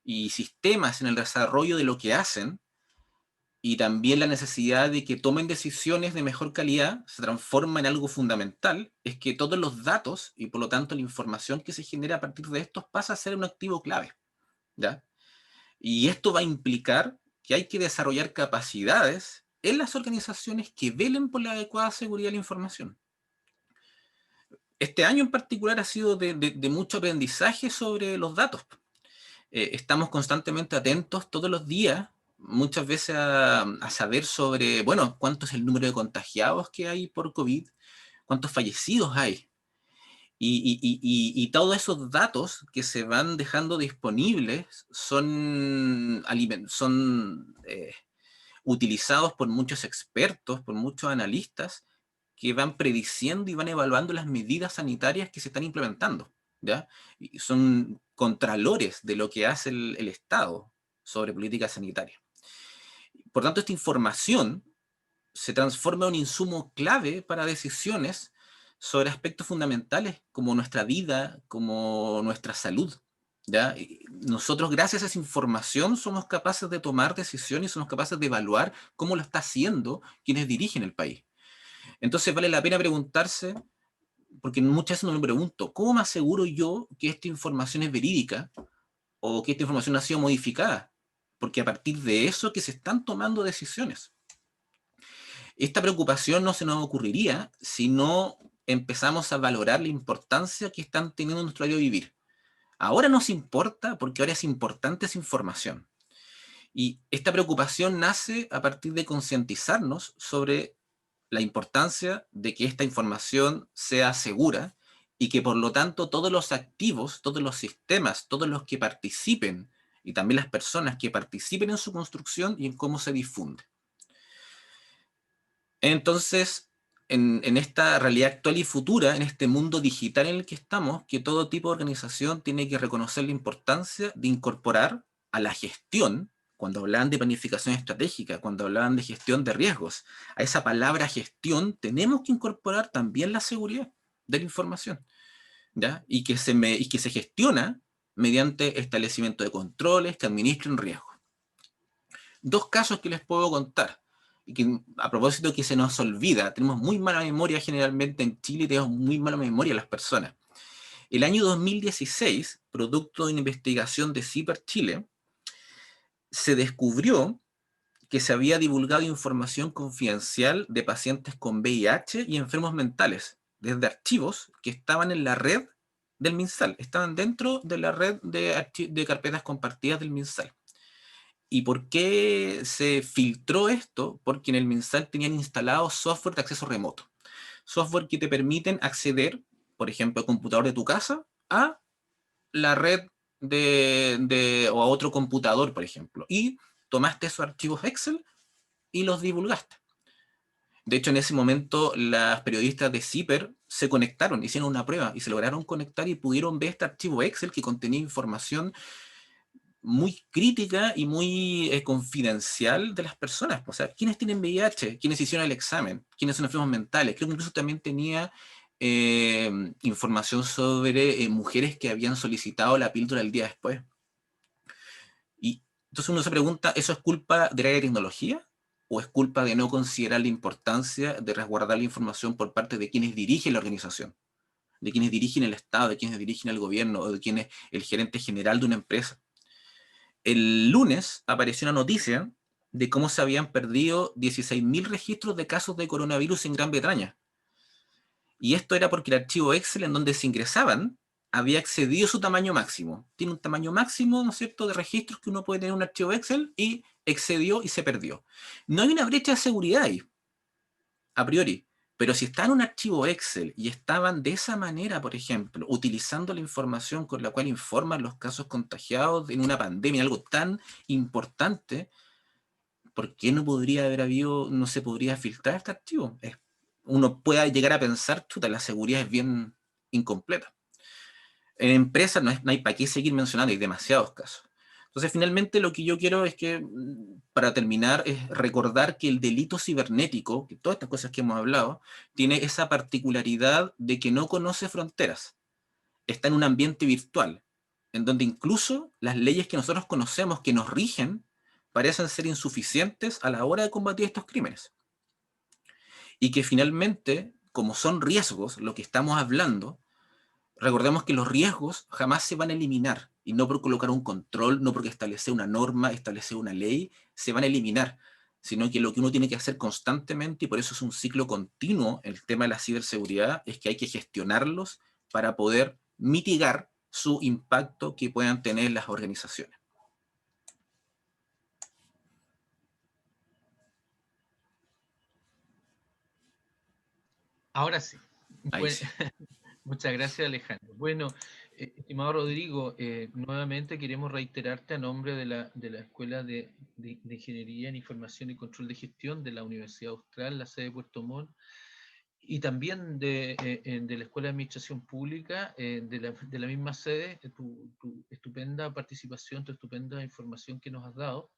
S3: y sistemas en el desarrollo de lo que hacen, y también la necesidad de que tomen decisiones de mejor calidad, se transforma en algo fundamental, es que todos los datos y por lo tanto la información que se genera a partir de estos pasa a ser un activo clave, ¿ya? Y esto va a implicar que hay que desarrollar capacidades en las organizaciones que velen por la adecuada seguridad de la información. Este año en particular ha sido de mucho aprendizaje sobre los datos. Estamos constantemente atentos todos los días, muchas veces a saber sobre, bueno, cuánto es el número de contagiados que hay por COVID, cuántos fallecidos hay. Y todos esos datos que se van dejando disponibles son utilizados por muchos expertos, por muchos analistas, que van prediciendo y van evaluando las medidas sanitarias que se están implementando, ¿ya? Y son contralores de lo que hace el Estado sobre política sanitaria. Por tanto, esta información se transforma en un insumo clave para decisiones sobre aspectos fundamentales como nuestra vida, como nuestra salud, ¿ya? Y nosotros, gracias a esa información, somos capaces de tomar decisiones, somos capaces de evaluar cómo lo está haciendo quienes dirigen el país. Entonces vale la pena preguntarse, porque muchas veces me pregunto, ¿cómo me aseguro yo que esta información es verídica o que esta información ha sido modificada? Porque a partir de eso que se están tomando decisiones. Esta preocupación no se nos ocurriría si no empezamos a valorar la importancia que están teniendo en nuestro diario vivir. Ahora nos importa porque ahora es importante esa información. Y esta preocupación nace a partir de concientizarnos sobre la importancia de que esta información sea segura y que por lo tanto todos los activos, todos los sistemas, todos los que participen y también las personas que participen en su construcción y en cómo se difunde. Entonces, en esta realidad actual y futura, en este mundo digital en el que estamos, que todo tipo de organización tiene que reconocer la importancia de incorporar a la gestión, cuando hablaban de planificación estratégica, cuando hablaban de gestión de riesgos, a esa palabra gestión tenemos que incorporar también la seguridad de la información, ¿ya? Y que se gestiona mediante establecimiento de controles que administren riesgos. Dos casos que les puedo contar, y que a propósito que se nos olvida, tenemos muy mala memoria generalmente en Chile, tenemos muy mala memoria las personas. El año 2016, producto de una investigación de CIPER Chile, se descubrió que se había divulgado información confidencial de pacientes con VIH y enfermos mentales, desde archivos que estaban en la red del MinSal, estaban dentro de la red de carpetas compartidas del MinSal. ¿Y por qué se filtró esto? Porque en el MinSal tenían instalado software de acceso remoto. Software que te permiten acceder, por ejemplo, al computador de tu casa, a la red o a otro computador, por ejemplo. Y tomaste esos archivos Excel y los divulgaste. De hecho, en ese momento, las periodistas de CIPER se conectaron, hicieron una prueba y se lograron conectar y pudieron ver este archivo Excel que contenía información muy crítica y muy confidencial de las personas. O sea, ¿quiénes tienen VIH? ¿Quiénes hicieron el examen? ¿Quiénes son enfermos mentales? Creo que incluso también tenía información sobre mujeres que habían solicitado la píldora el día después. Y entonces uno se pregunta, ¿eso es culpa del área de tecnología? ¿O es culpa de no considerar la importancia de resguardar la información por parte de quienes dirigen la organización? De quienes dirigen el Estado, de quienes dirigen el gobierno, o de quien es el gerente general de una empresa. El lunes apareció una noticia de cómo se habían perdido 16.000 registros de casos de coronavirus en Gran Bretaña. Y esto era porque el archivo Excel en donde se ingresaban había excedido su tamaño máximo. Tiene un tamaño máximo, ¿no es cierto?, de registros que uno puede tener en un archivo Excel, y excedió y se perdió. No hay una brecha de seguridad ahí, a priori. Pero si está en un archivo Excel y estaban de esa manera, por ejemplo, utilizando la información con la cual informan los casos contagiados en una pandemia, algo tan importante, ¿por qué no se podría filtrar este archivo? Uno puede llegar a pensar, chuta, la seguridad es bien incompleta. En empresas no hay para qué seguir mencionando, hay demasiados casos. Entonces, finalmente, lo que yo quiero es que, para terminar, es recordar que el delito cibernético, que todas estas cosas que hemos hablado, tiene esa particularidad de que no conoce fronteras. Está en un ambiente virtual, en donde incluso las leyes que nosotros conocemos, que nos rigen, parecen ser insuficientes a la hora de combatir estos crímenes. Y que finalmente, como son riesgos, lo que estamos hablando, recordemos que los riesgos jamás se van a eliminar, y no por colocar un control, no porque establecer una norma, establecer una ley, se van a eliminar, sino que lo que uno tiene que hacer constantemente, y por eso es un ciclo continuo el tema de la ciberseguridad, es que hay que gestionarlos para poder mitigar su impacto que puedan tener las organizaciones.
S1: Ahora sí.
S3: Ahí sí.
S1: Muchas gracias, Alejandro. Bueno, estimado Rodrigo, nuevamente queremos reiterarte a nombre de la Escuela de Ingeniería en Información y Control de Gestión de la Universidad Austral, la sede de Puerto Montt, y también de la Escuela de Administración Pública, de la misma sede, tu estupenda participación, tu estupenda información que nos has dado.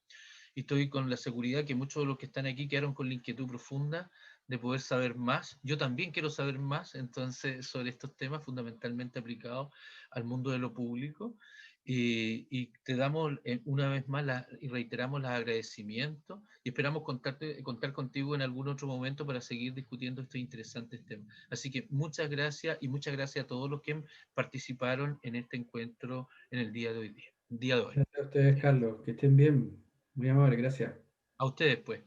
S1: Y estoy con la seguridad que muchos de los que están aquí quedaron con la inquietud profunda de poder saber más. Yo también quiero saber más, entonces, sobre estos temas fundamentalmente aplicados al mundo de lo público. Y te damos una vez más y reiteramos los agradecimientos y esperamos contar contigo en algún otro momento para seguir discutiendo estos interesantes temas. Así que muchas gracias, y muchas gracias a todos los que participaron en este encuentro en el día de hoy.
S2: Gracias a ustedes, Carlos. Que estén bien. Muy amable, gracias.
S1: A ustedes, pues.